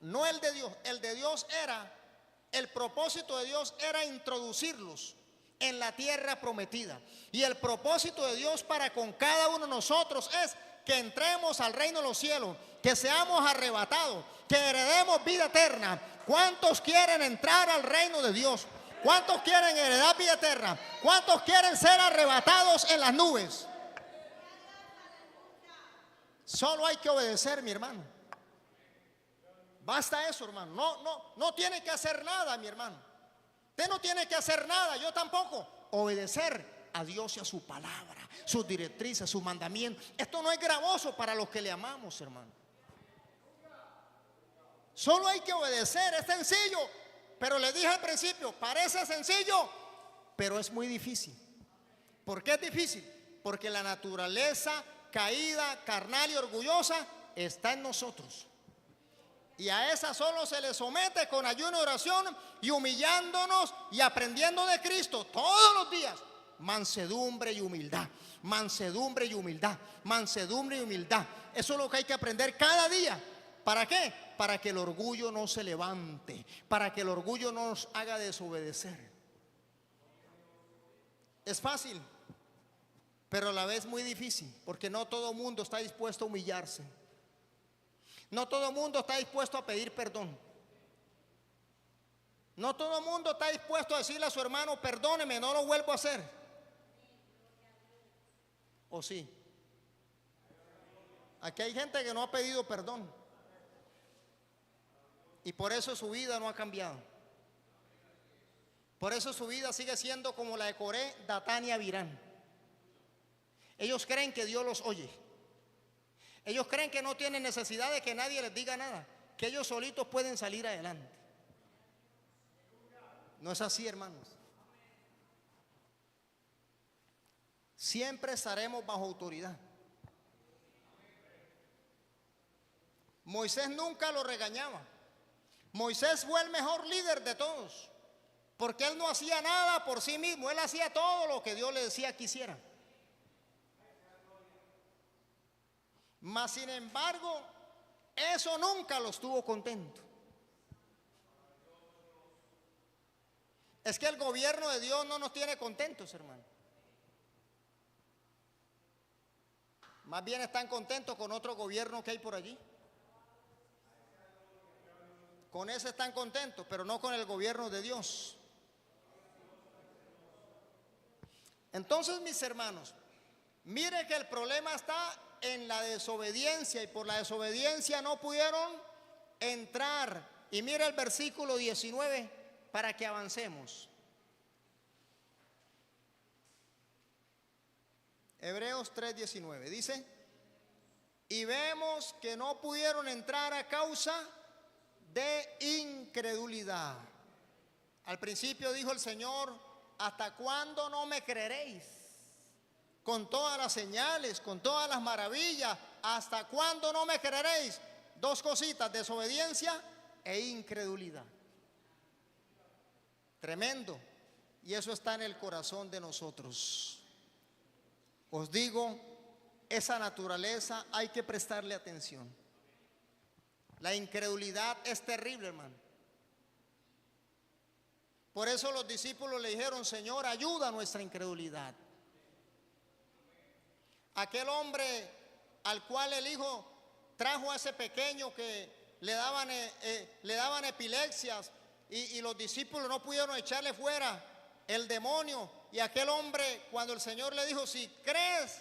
no el de Dios. El de Dios era, el propósito de Dios era introducirlos en la tierra prometida. Y el propósito de Dios para con cada uno de nosotros es que entremos al reino de los cielos, que seamos arrebatados, que heredemos vida eterna. ¿Cuántos quieren entrar al reino de Dios? ¿Cuántos quieren heredar vida eterna? ¿Cuántos quieren ser arrebatados en las nubes? Solo hay que obedecer, mi hermano. Basta eso, hermano. No tiene que hacer nada, mi hermano. Usted no tiene que hacer nada, yo tampoco. Obedecer a Dios y a su palabra, sus directrices, sus mandamientos. Esto no es gravoso para los que le amamos, hermano. Solo hay que obedecer, es sencillo. Pero le dije al principio, parece sencillo, pero es muy difícil. ¿Por qué es difícil? Porque la naturaleza caída, carnal y orgullosa está en nosotros. Y a esa solo se le somete con ayuno y oración, y humillándonos y aprendiendo de Cristo todos los días. Mansedumbre y humildad, mansedumbre y humildad, mansedumbre y humildad. Eso es lo que hay que aprender cada día. ¿Para qué? Para que el orgullo no se levante, para que el orgullo no nos haga desobedecer. Es fácil, pero a la vez muy difícil, porque no todo el mundo está dispuesto a humillarse. No todo el mundo está dispuesto a pedir perdón. No todo el mundo está dispuesto a decirle a su hermano, perdóneme, no lo vuelvo a hacer. ¿O sí? Aquí hay gente que no ha pedido perdón, y por eso su vida no ha cambiado. Por eso su vida sigue siendo como la de Coré, Datán y Abirán. Ellos creen que Dios los oye. Ellos creen que no tienen necesidad de que nadie les diga nada, que ellos solitos pueden salir adelante. No es así, hermanos. Siempre estaremos bajo autoridad. Moisés nunca lo regañaba. Moisés fue el mejor líder de todos, porque él no hacía nada por sí mismo, él hacía todo lo que Dios le decía que hiciera. Mas sin embargo, eso nunca los tuvo contentos. Es que el gobierno de Dios no nos tiene contentos, hermano. Más bien están contentos con otro gobierno que hay por allí. Con ese están contentos, pero no con el gobierno de Dios. Entonces, mis hermanos, mire que el problema está en la desobediencia, y por la desobediencia no pudieron entrar. Y mire el versículo 19 para que avancemos. Hebreos 3:19 dice: y vemos que no pudieron entrar a causa de incredulidad. Al principio dijo el Señor: ¿hasta cuándo no me creeréis? Con todas las señales, con todas las maravillas, ¿hasta cuándo no me creeréis? Dos cositas: desobediencia e incredulidad. Tremendo. Y eso está en el corazón de nosotros. Os digo, esa naturaleza hay que prestarle atención. La incredulidad es terrible, hermano. Por eso los discípulos le dijeron: Señor, ayuda a nuestra incredulidad. Aquel hombre al cual el hijo trajo a ese pequeño que le daban epilepsias, y los discípulos no pudieron echarle fuera el demonio. Y aquel hombre, cuando el Señor le dijo: si crees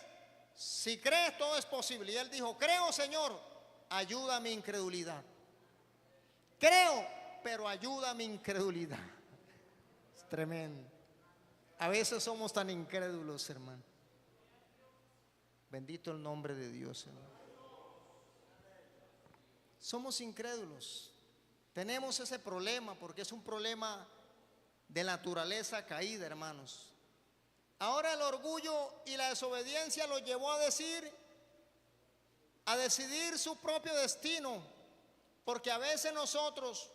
todo es posible. Y él dijo: creo, Señor, ayuda a mi incredulidad. Creo, pero ayuda a mi incredulidad. Es tremendo. A veces somos tan incrédulos, hermano. Bendito el nombre de Dios, hermano. Somos incrédulos. Tenemos ese problema porque es un problema de naturaleza caída, hermanos. Ahora el orgullo y la desobediencia los llevó a decidir su propio destino, porque a veces nosotros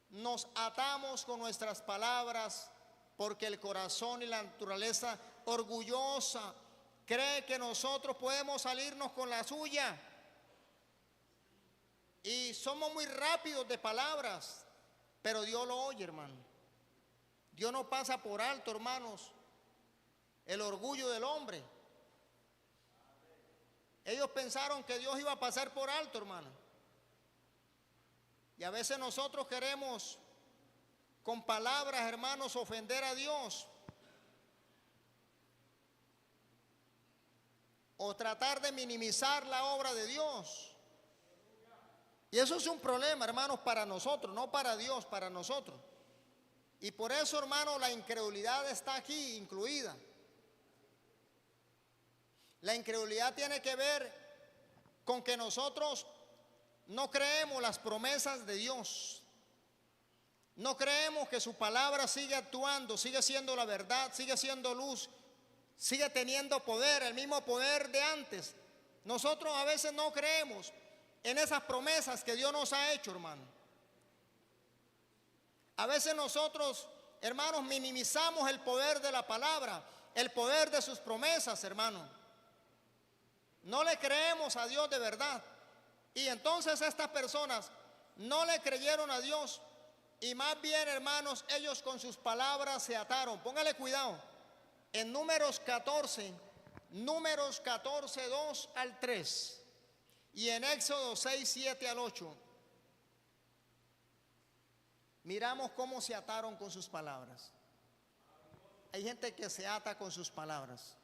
nos atamos con nuestras palabras, porque el corazón y la naturaleza orgullosa cree que nosotros podemos salirnos con la suya, y somos muy rápidos de palabras, pero Dios lo oye, hermano. Dios no pasa por alto, hermanos, el orgullo del hombre. Ellos pensaron que Dios iba a pasar por alto, hermano. Y a veces nosotros queremos con palabras, hermanos, ofender a Dios, o tratar de minimizar la obra de Dios. Y eso es un problema, hermanos, para nosotros, no para Dios, para nosotros. Y por eso, hermano, la incredulidad está aquí incluida. La incredulidad tiene que ver con que nosotros no creemos las promesas de Dios. No creemos que su palabra sigue actuando, sigue siendo la verdad, sigue siendo luz, sigue teniendo poder, el mismo poder de antes. Nosotros a veces no creemos en esas promesas que Dios nos ha hecho, hermano. A veces nosotros, hermanos, minimizamos el poder de la palabra, el poder de sus promesas, hermano. No le creemos a Dios de verdad. Y entonces estas personas no le creyeron a Dios, y más bien, hermanos, ellos con sus palabras se ataron. Póngale cuidado. En Números 14, 2 al 3. Y en Éxodo 6, 7 al 8, miramos cómo se ataron con sus palabras. Hay gente que se ata con sus palabras.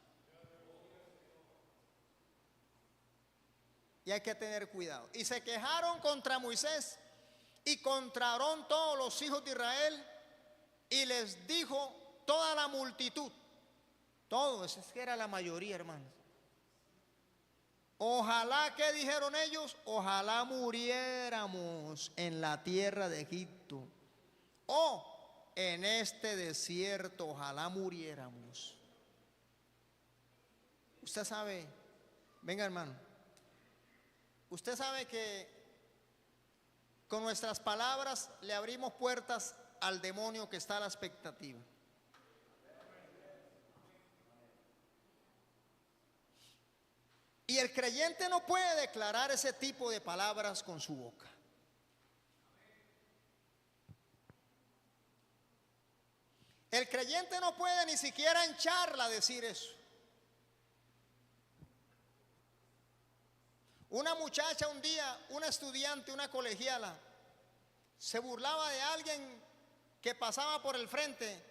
Y hay que tener cuidado. Y se quejaron contra Moisés y contra Aarón todos los hijos de Israel, y les dijo toda la multitud, todos, es que era la mayoría, hermanos. Ojalá, que dijeron ellos, ojalá muriéramos en la tierra de Egipto, o en este desierto, ojalá muriéramos. Usted sabe, venga, hermano, usted sabe que con nuestras palabras le abrimos puertas al demonio que está a la expectativa. Y el creyente no puede declarar ese tipo de palabras con su boca. El creyente no puede ni siquiera en charla decir eso. Una muchacha un día, una estudiante, una colegiala, se burlaba de alguien que pasaba por el frente.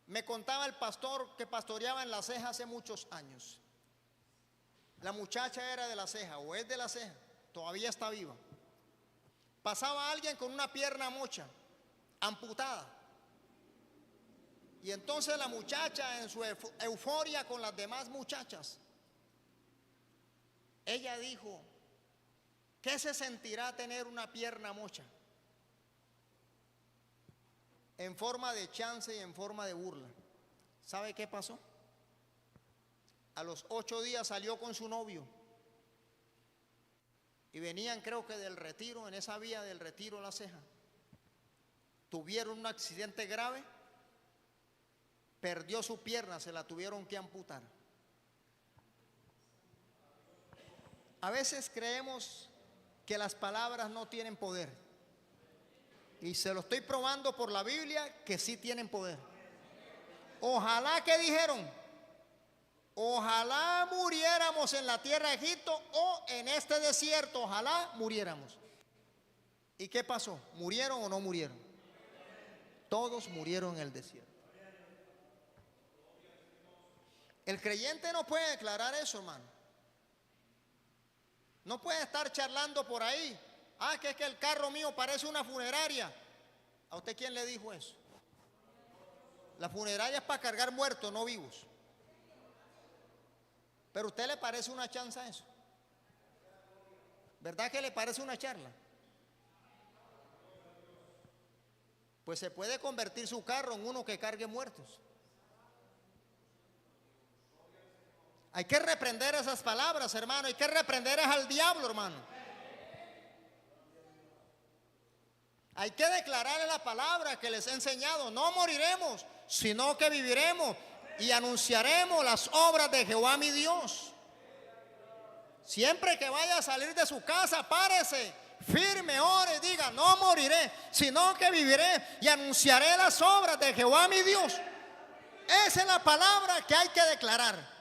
Me contaba el pastor que pastoreaba en La Ceja hace muchos años. La muchacha era de La Ceja o es de La Ceja, todavía está viva. Pasaba alguien con una pierna mocha, amputada. Y entonces la muchacha, en su euforia con las demás muchachas, ella dijo: ¿qué se sentirá tener una pierna mocha? En forma de chance y en forma de burla. ¿Sabe qué pasó? A los 8 días salió con su novio. Y venían, creo que del Retiro, en esa vía del Retiro La Ceja. Tuvieron un accidente grave. Perdió su pierna, se la tuvieron que amputar. A veces creemos que las palabras no tienen poder. Y se lo estoy probando por la Biblia que sí tienen poder. Ojalá, que dijeron, ojalá muriéramos en la tierra de Egipto o en este desierto, ojalá muriéramos. ¿Y qué pasó? ¿Murieron o no murieron? Todos murieron en el desierto. El creyente no puede declarar eso, hermano. No puede estar charlando por ahí. Ah, que es que el carro mío parece una funeraria. ¿A usted quién le dijo eso? La funeraria es para cargar muertos, no vivos. Pero a usted le parece una chanza eso. ¿Verdad que le parece una charla? Pues se puede convertir su carro en uno que cargue muertos. Hay que reprender esas palabras, hermano. Hay que reprender al diablo, hermano. Hay que declararle la palabra que les he enseñado. No moriremos, sino que viviremos y anunciaremos las obras de Jehová mi Dios. Siempre que vaya a salir de su casa, párese, firme, ore y diga: no moriré, sino que viviré y anunciaré las obras de Jehová mi Dios. Esa es la palabra que hay que declarar.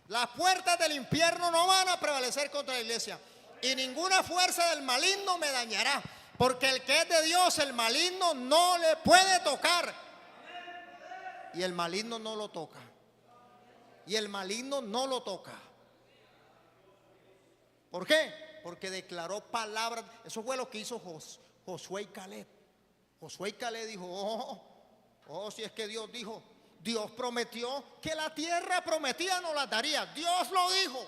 Las puertas del infierno no van a prevalecer contra la iglesia, y ninguna fuerza del maligno me dañará, porque el que es de Dios, el maligno no le puede tocar. Y el maligno no lo toca. Y el maligno no lo toca. ¿Por qué? Porque declaró palabras. Eso fue lo que hizo Josué y Caleb. Josué y Caleb dijo: si es que Dios dijo, Dios prometió que la tierra prometida nos la daría. Dios lo dijo.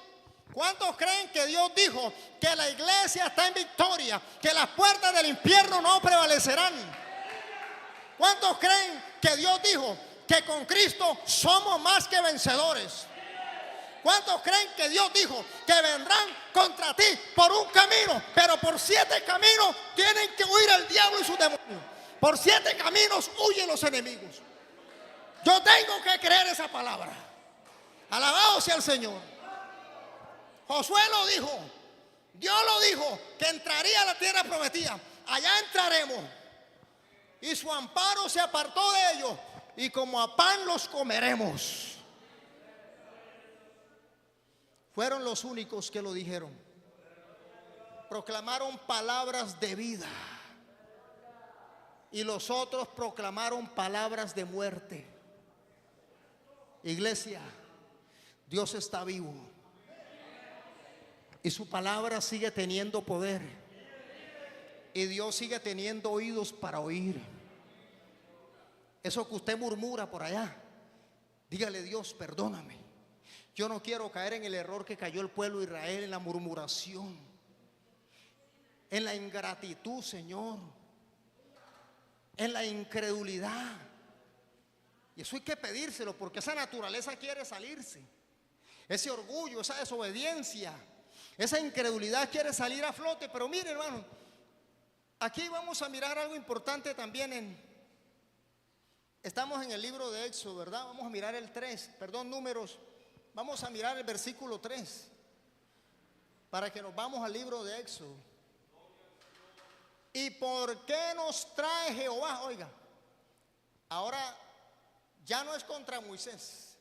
¿Cuántos creen que Dios dijo que la iglesia está en victoria, que las puertas del infierno no prevalecerán? ¿Cuántos creen que Dios dijo que con Cristo somos más que vencedores? ¿Cuántos creen que Dios dijo que vendrán contra ti por un camino, pero por 7 caminos tienen que huir el diablo y sus demonios? Por 7 caminos huyen los enemigos. Yo tengo que creer esa palabra. Alabado sea el Señor. Josué lo dijo. Dios lo dijo, que entraría a la tierra prometida. Allá entraremos. Y su amparo se apartó de ellos, y como a pan los comeremos. Fueron los únicos que lo dijeron. Proclamaron palabras de vida, y los otros proclamaron palabras de muerte. Iglesia, Dios está vivo y su palabra sigue teniendo poder, y Dios sigue teniendo oídos para oír. Eso que usted murmura por allá, dígale: Dios, perdóname. Yo no quiero caer en el error que cayó el pueblo de Israel, en la murmuración, en la ingratitud, Señor, en la incredulidad. Y eso hay que pedírselo, porque esa naturaleza quiere salirse. Ese orgullo, esa desobediencia, esa incredulidad quiere salir a flote. Pero mire, hermano, aquí vamos a mirar algo importante también. Estamos en el libro de Éxodo, ¿verdad? Vamos a mirar el 3, Números. Vamos a mirar el versículo 3, para que nos vamos al libro de Éxodo. ¿Y por qué nos trae Jehová? Oiga, ahora ya no es contra Moisés,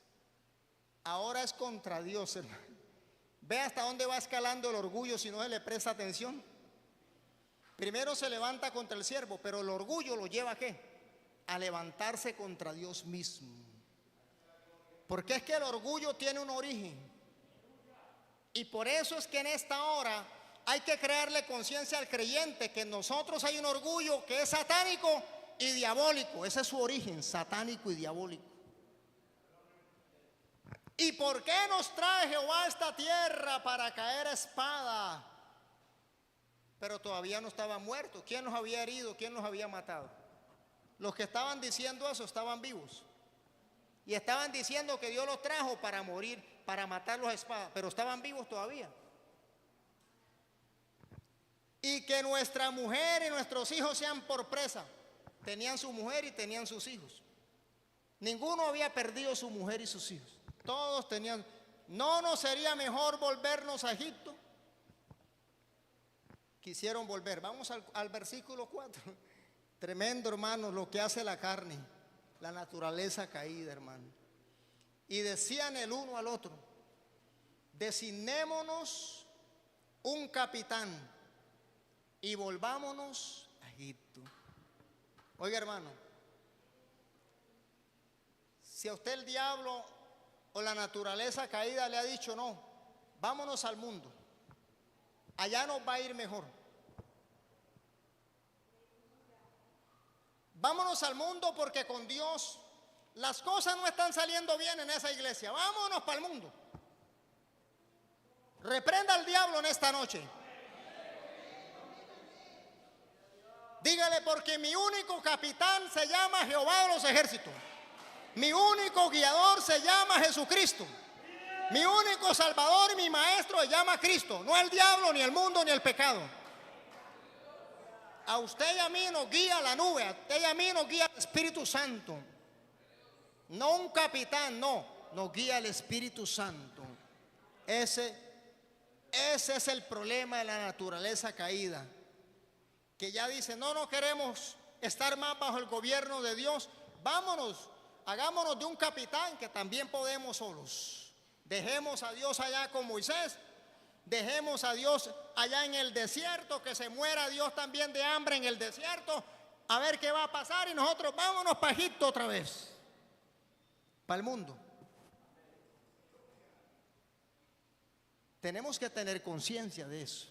ahora es contra Dios, hermano. Ve hasta dónde va escalando el orgullo si no se le presta atención. Primero se levanta contra el siervo, pero el orgullo lo lleva ¿a qué? A levantarse contra Dios mismo. Porque es que el orgullo tiene un origen. Y por eso es que en esta hora hay que crearle conciencia al creyente que en nosotros hay un orgullo que es satánico y diabólico. Ese es su origen, satánico y diabólico. ¿Y por qué nos trae Jehová a esta tierra para caer a espada? Pero todavía no estaban muertos. ¿Quién los había herido? ¿Quién los había matado? Los que estaban diciendo eso estaban vivos. Y estaban diciendo que Dios los trajo para morir, para matarlos a espada. Pero estaban vivos todavía. Y que nuestra mujer y nuestros hijos sean por presa. Tenían su mujer y tenían sus hijos. Ninguno había perdido su mujer y sus hijos. Todos tenían. ¿No nos sería mejor volvernos a Egipto? Quisieron volver. Vamos al versículo 4. Tremendo, hermano, lo que hace la carne, la naturaleza caída, hermano. Y decían el uno al otro: designémonos un capitán y volvámonos a Egipto. Oiga, hermano, si a usted el diablo o la naturaleza caída le ha dicho no, vámonos al mundo, allá nos va a ir mejor. Vámonos al mundo porque con Dios las cosas no están saliendo bien en esa iglesia. Vámonos para el mundo. Reprenda al diablo en esta noche. Dígale: porque mi único capitán se llama Jehová de los ejércitos. Mi único guiador se llama Jesucristo. Mi único salvador y mi maestro se llama Cristo. No el diablo, ni el mundo, ni el pecado. A usted y a mí nos guía la nube. A usted y a mí nos guía el Espíritu Santo. No un capitán, no. Nos guía el Espíritu Santo. Ese es el problema de la naturaleza caída. Que ya dice: no queremos estar más bajo el gobierno de Dios. Vámonos, hagámonos de un capitán, que también podemos solos. Dejemos a Dios allá con Moisés. Dejemos a Dios allá en el desierto, que se muera Dios también de hambre en el desierto, a ver qué va a pasar. Y nosotros vámonos para Egipto otra vez, para el mundo. Tenemos que tener conciencia de eso,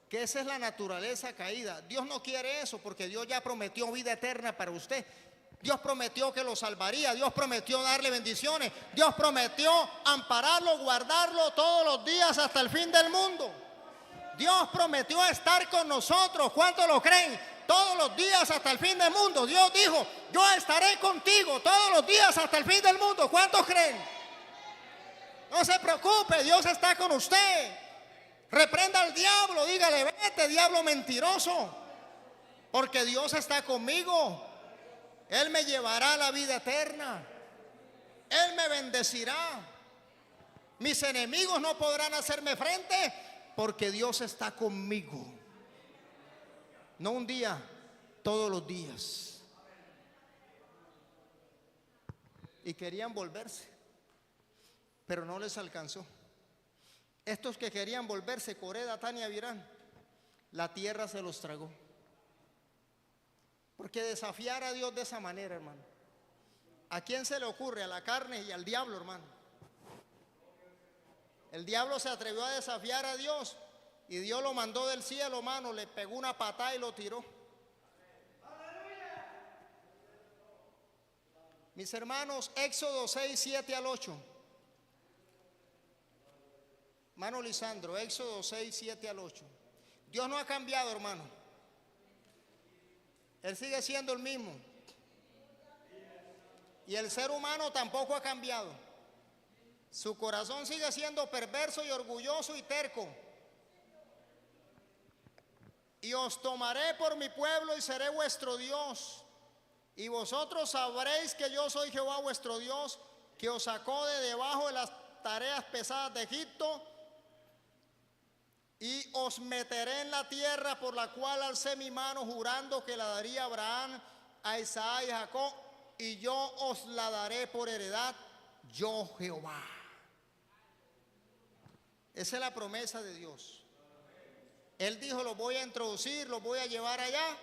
que esa es la naturaleza caída. Dios no quiere eso, porque Dios ya prometió vida eterna para usted. Dios prometió que lo salvaría. Dios prometió darle bendiciones. Dios prometió ampararlo, guardarlo todos los días hasta el fin del mundo. Dios prometió estar con nosotros. ¿Cuántos lo creen? Todos los días hasta el fin del mundo. Dios dijo: yo estaré contigo todos los días hasta el fin del mundo. ¿Cuántos creen? No se preocupe, Dios está con usted. Reprenda al diablo, dígale: vete, diablo mentiroso, porque Dios está conmigo. Él me llevará a la vida eterna. Él me bendecirá. Mis enemigos no podrán hacerme frente, porque Dios está conmigo. No un día, todos los días. Y querían volverse, pero no les alcanzó. Estos que querían volverse, Coré, Datán y Abirán, la tierra se los tragó. Porque desafiar a Dios de esa manera, hermano, ¿a quién se le ocurre? A la carne y al diablo, hermano. El diablo se atrevió a desafiar a Dios y Dios lo mandó del cielo, hermano, le pegó una patada y lo tiró. Mis hermanos, Éxodo 6, 7 al 8. Hermano Lisandro, Éxodo 6, 7 al 8. Dios no ha cambiado, hermano. Él sigue siendo el mismo. Y el ser humano tampoco ha cambiado. Su corazón sigue siendo perverso y orgulloso y terco. Y os tomaré por mi pueblo y seré vuestro Dios. Y vosotros sabréis que yo soy Jehová vuestro Dios, que os sacó de debajo de las tareas pesadas de Egipto. Y os meteré en la tierra por la cual alcé mi mano, jurando que la daría a Abraham, a Isaac y a Jacob, y yo os la daré por heredad, yo Jehová. Esa es la promesa de Dios. Él dijo, los voy a introducir, los voy a llevar allá,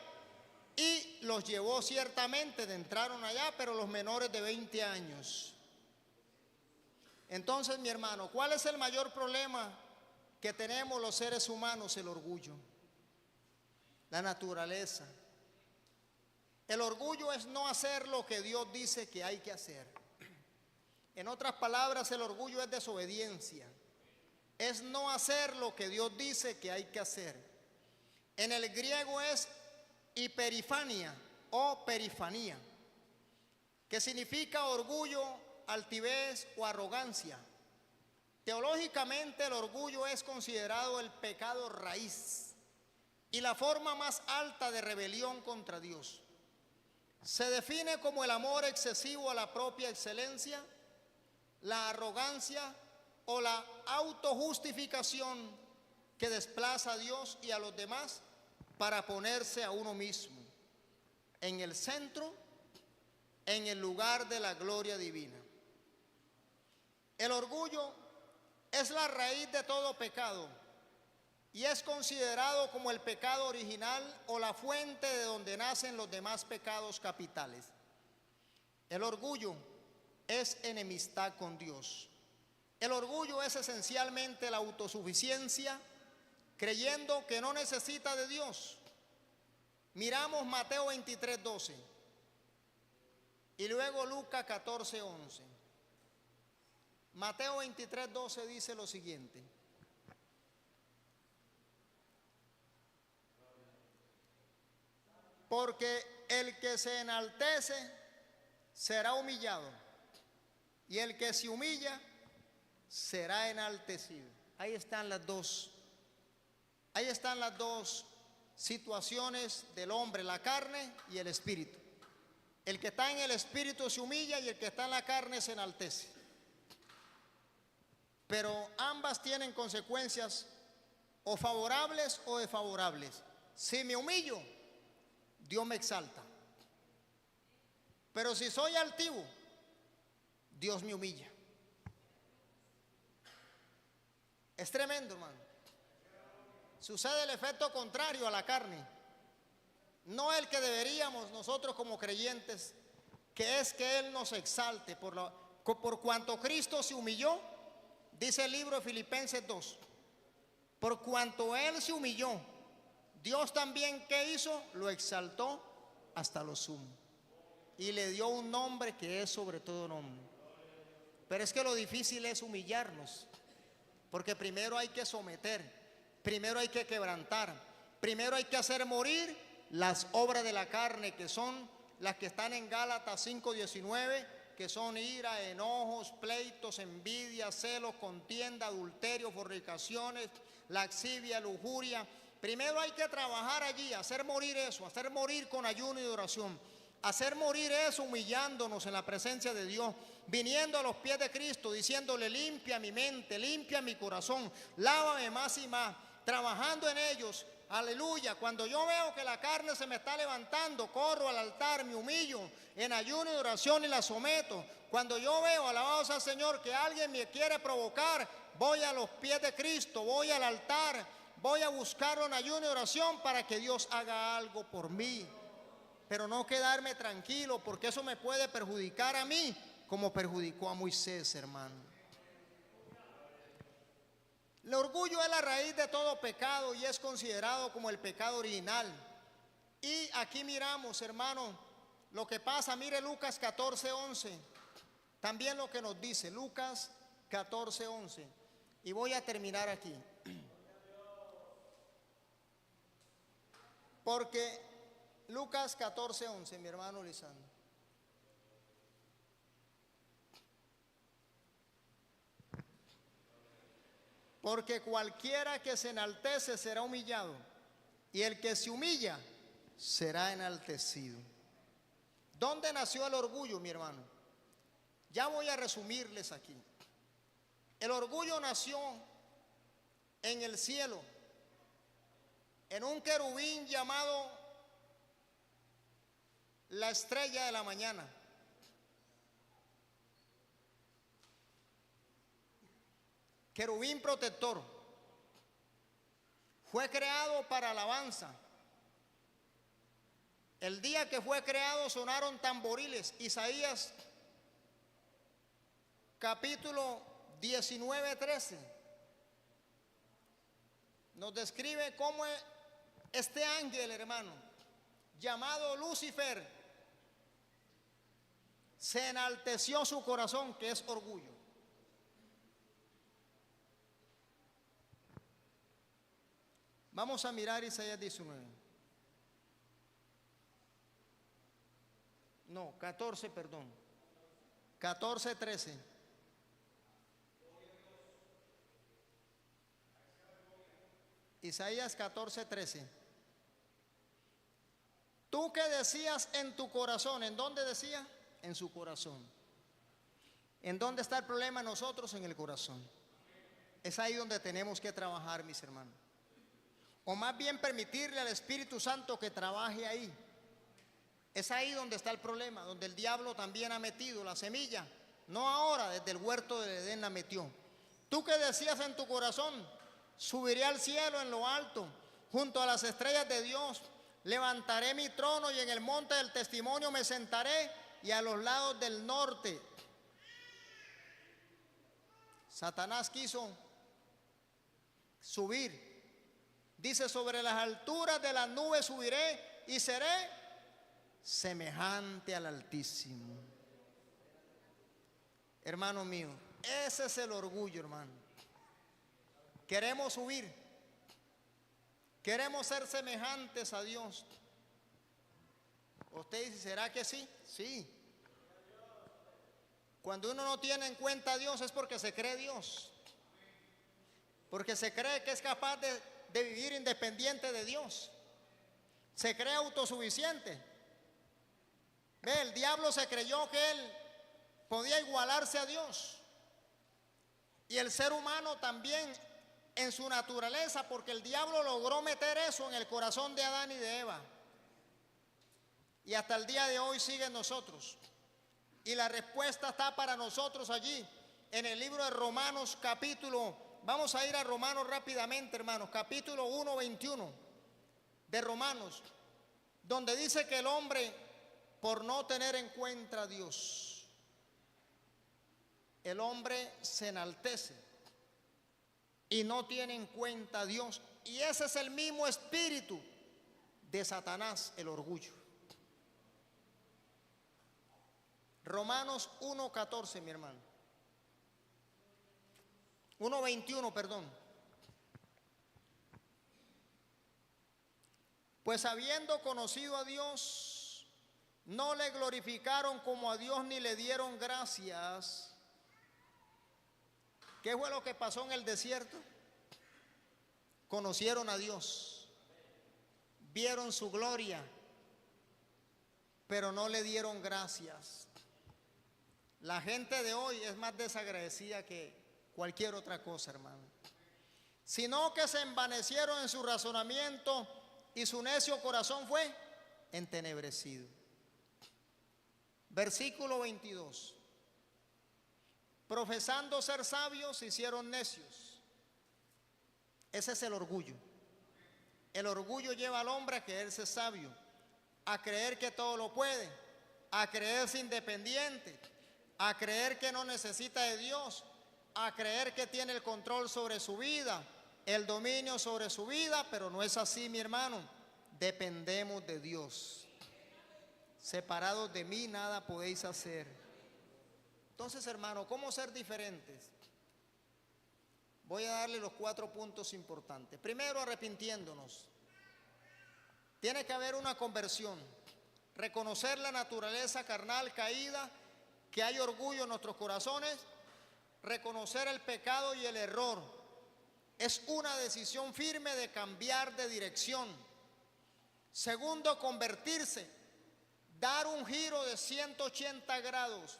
y los llevó ciertamente, entraron allá, pero los menores de 20 años. Entonces, mi hermano, ¿cuál es el mayor problema que tenemos los seres humanos? El orgullo, la naturaleza. El orgullo es no hacer lo que Dios dice que hay que hacer. En otras palabras, el orgullo es desobediencia. Es no hacer lo que Dios dice que hay que hacer. En el griego es hiperifania o perifanía, que significa orgullo, altivez o arrogancia. Teológicamente, el orgullo es considerado el pecado raíz y la forma más alta de rebelión contra Dios. Se define como el amor excesivo a la propia excelencia, la arrogancia o la autojustificación que desplaza a Dios y a los demás para ponerse a uno mismo en el centro, en el lugar de la gloria divina. El orgullo es la raíz de todo pecado y es considerado como el pecado original o la fuente de donde nacen los demás pecados capitales. El orgullo es enemistad con Dios. El orgullo es esencialmente la autosuficiencia, creyendo que no necesita de Dios. Miramos Mateo 23:12 y luego Lucas 14:11. Mateo 23:12 dice lo siguiente: porque el que se enaltece será humillado, y el que se humilla será enaltecido. Ahí están las dos situaciones del hombre, la carne y el espíritu. El que está en el espíritu se humilla y el que está en la carne se enaltece. Pero ambas tienen consecuencias o favorables o desfavorables. Si me humillo, Dios me exalta. Pero si soy altivo, Dios me humilla. Es tremendo, hermano. Sucede el efecto contrario a la carne. No el que deberíamos nosotros como creyentes, que es que Él nos exalte por cuanto Cristo se humilló. Dice el libro de Filipenses 2, por cuanto Él se humilló, Dios también, ¿qué hizo? Lo exaltó hasta lo sumo y le dio un nombre que es sobre todo nombre. Pero es que lo difícil es humillarnos, porque primero hay que someter, primero hay que quebrantar, primero hay que hacer morir las obras de la carne, que son las que están en Gálatas 5:19, que son ira, enojos, pleitos, envidia, celos, contienda, adulterio, fornicaciones, lascivia, lujuria. Primero hay que trabajar allí, hacer morir eso, hacer morir con ayuno y oración, hacer morir eso humillándonos en la presencia de Dios, viniendo a los pies de Cristo, diciéndole: limpia mi mente, limpia mi corazón, lávame más y más, trabajando en ellos. Aleluya. Cuando yo veo que la carne se me está levantando, corro al altar, me humillo en ayuno y oración y la someto. Cuando yo veo, alabado sea el Señor, que alguien me quiere provocar, voy a los pies de Cristo, voy al altar, voy a buscarlo en ayuno y oración para que Dios haga algo por mí. Pero no quedarme tranquilo, porque eso me puede perjudicar a mí como perjudicó a Moisés, hermano. El orgullo es la raíz de todo pecado y es considerado como el pecado original. Y aquí miramos, hermano, lo que pasa. Mire Lucas 14:11, también lo que nos dice Lucas 14:11. Y voy a terminar aquí, porque Lucas 14:11, mi hermano Lisandro. Porque cualquiera que se enaltece será humillado, y el que se humilla será enaltecido. ¿Dónde nació el orgullo, mi hermano? Ya voy a resumirles aquí. El orgullo nació en el cielo, en un querubín llamado la estrella de la mañana. Querubín protector. Fue creado para alabanza. El día que fue creado sonaron tamboriles. Isaías capítulo 19, 13 nos describe cómo este ángel, hermano, llamado Lucifer, se enalteció su corazón, que es orgullo. Vamos a mirar Isaías 19. No, 14, perdón. 14, 13. Isaías 14, 13. Tú que decías en tu corazón, ¿en dónde decía? En su corazón. ¿En dónde está el problema? Nosotros, en el corazón. Es ahí donde tenemos que trabajar, mis hermanos. O más bien permitirle al Espíritu Santo que trabaje ahí. Es ahí donde está el problema, donde el diablo también ha metido la semilla. No ahora, desde el huerto del Edén la metió. Tú que decías en tu corazón, subiré al cielo en lo alto, junto a las estrellas de Dios. Levantaré mi trono y en el monte del testimonio me sentaré y a los lados del norte. Satanás quiso subir. Dice, sobre las alturas de las nubes subiré y seré semejante al Altísimo. Hermano mío, ese es el orgullo, hermano. Queremos subir. Queremos ser semejantes a Dios. Usted dice, ¿será que sí? Sí. Cuando uno no tiene en cuenta a Dios es porque se cree Dios. Porque se cree que es capaz de vivir independiente de Dios. Se cree autosuficiente. Ve, el diablo se creyó que él podía igualarse a Dios. Y el ser humano también en su naturaleza, porque el diablo logró meter eso en el corazón de Adán y de Eva. Y hasta el día de hoy sigue en nosotros. Y la respuesta está para nosotros allí, en el libro de Romanos capítulo, vamos a ir a Romanos rápidamente, hermanos, capítulo 1, 21 de Romanos, donde dice que el hombre, por no tener en cuenta a Dios, el hombre se enaltece y no tiene en cuenta a Dios. Y ese es el mismo espíritu de Satanás, el orgullo. Romanos 1:14, mi hermano. 1:21, perdón. Pues habiendo conocido a Dios, no le glorificaron como a Dios ni le dieron gracias. ¿Qué fue lo que pasó en el desierto? Conocieron a Dios, vieron su gloria, pero no le dieron gracias. La gente de hoy es más desagradecida que cualquier otra cosa, hermano. Sino que se envanecieron en su razonamiento y su necio corazón fue entenebrecido. Versículo 22. Profesando ser sabios, se hicieron necios. Ese es el orgullo. El orgullo lleva al hombre a creerse sabio, a creer que todo lo puede, a creerse independiente, a creer que no necesita de Dios, a creer que tiene el control sobre su vida, el dominio sobre su vida, pero no es así, mi hermano. Dependemos de Dios. Separados de mí nada podéis hacer. Entonces, hermano, ¿cómo ser diferentes? Voy a darle los 4 puntos importantes. Primero, arrepintiéndonos. Tiene que haber una conversión. Reconocer la naturaleza carnal caída, que hay orgullo en nuestros corazones. Reconocer el pecado y el error. Es una decisión firme de cambiar de dirección. Segundo, convertirse. Dar un giro de 180 grados.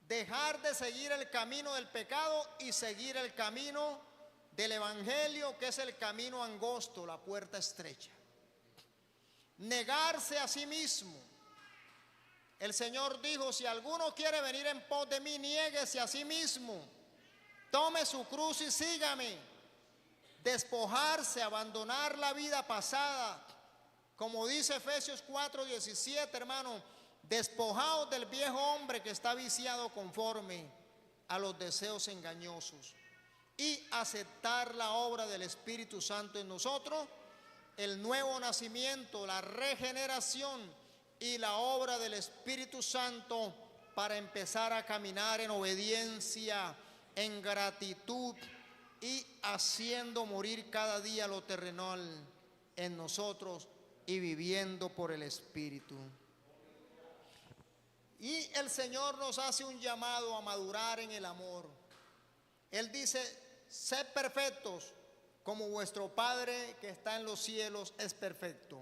Dejar de seguir el camino del pecado y seguir el camino del evangelio, que es el camino angosto, la puerta estrecha. Negarse a sí mismo. El Señor dijo, si alguno quiere venir en pos de mí, niéguese a sí mismo. Tome su cruz y sígame. despojarse, abandonar la vida pasada. Como dice Efesios 4:17, hermano, despojaos del viejo hombre que está viciado conforme a los deseos engañosos y aceptar la obra del Espíritu Santo en nosotros, el nuevo nacimiento, la regeneración y la obra del Espíritu Santo para empezar a caminar en obediencia, en gratitud y haciendo morir cada día lo terrenal en nosotros y viviendo por el Espíritu. Y el Señor nos hace un llamado a madurar en el amor. Él dice: sed perfectos como vuestro Padre que está en los cielos es perfecto.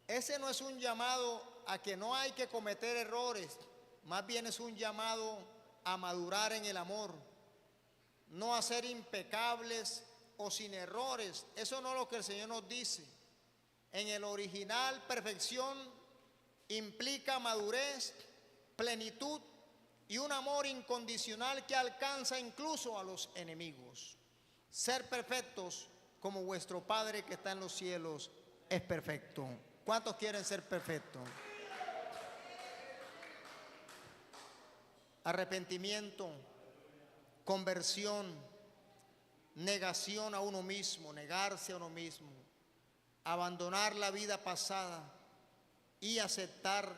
Ese no es un llamado a que no hay que cometer errores, más bien es un llamado a madurar en el amor, no a ser impecables o sin errores. Eso no es lo que el Señor nos dice. En el original, perfección implica madurez, plenitud y un amor incondicional que alcanza incluso a los enemigos. Ser perfectos como vuestro Padre que está en los cielos es perfecto. ¿Cuántos quieren ser perfectos? Arrepentimiento, conversión, negación a uno mismo, negarse a uno mismo, abandonar la vida pasada y aceptar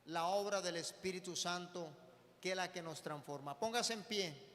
la obra del Espíritu Santo, que es la que nos transforma. Póngase en pie.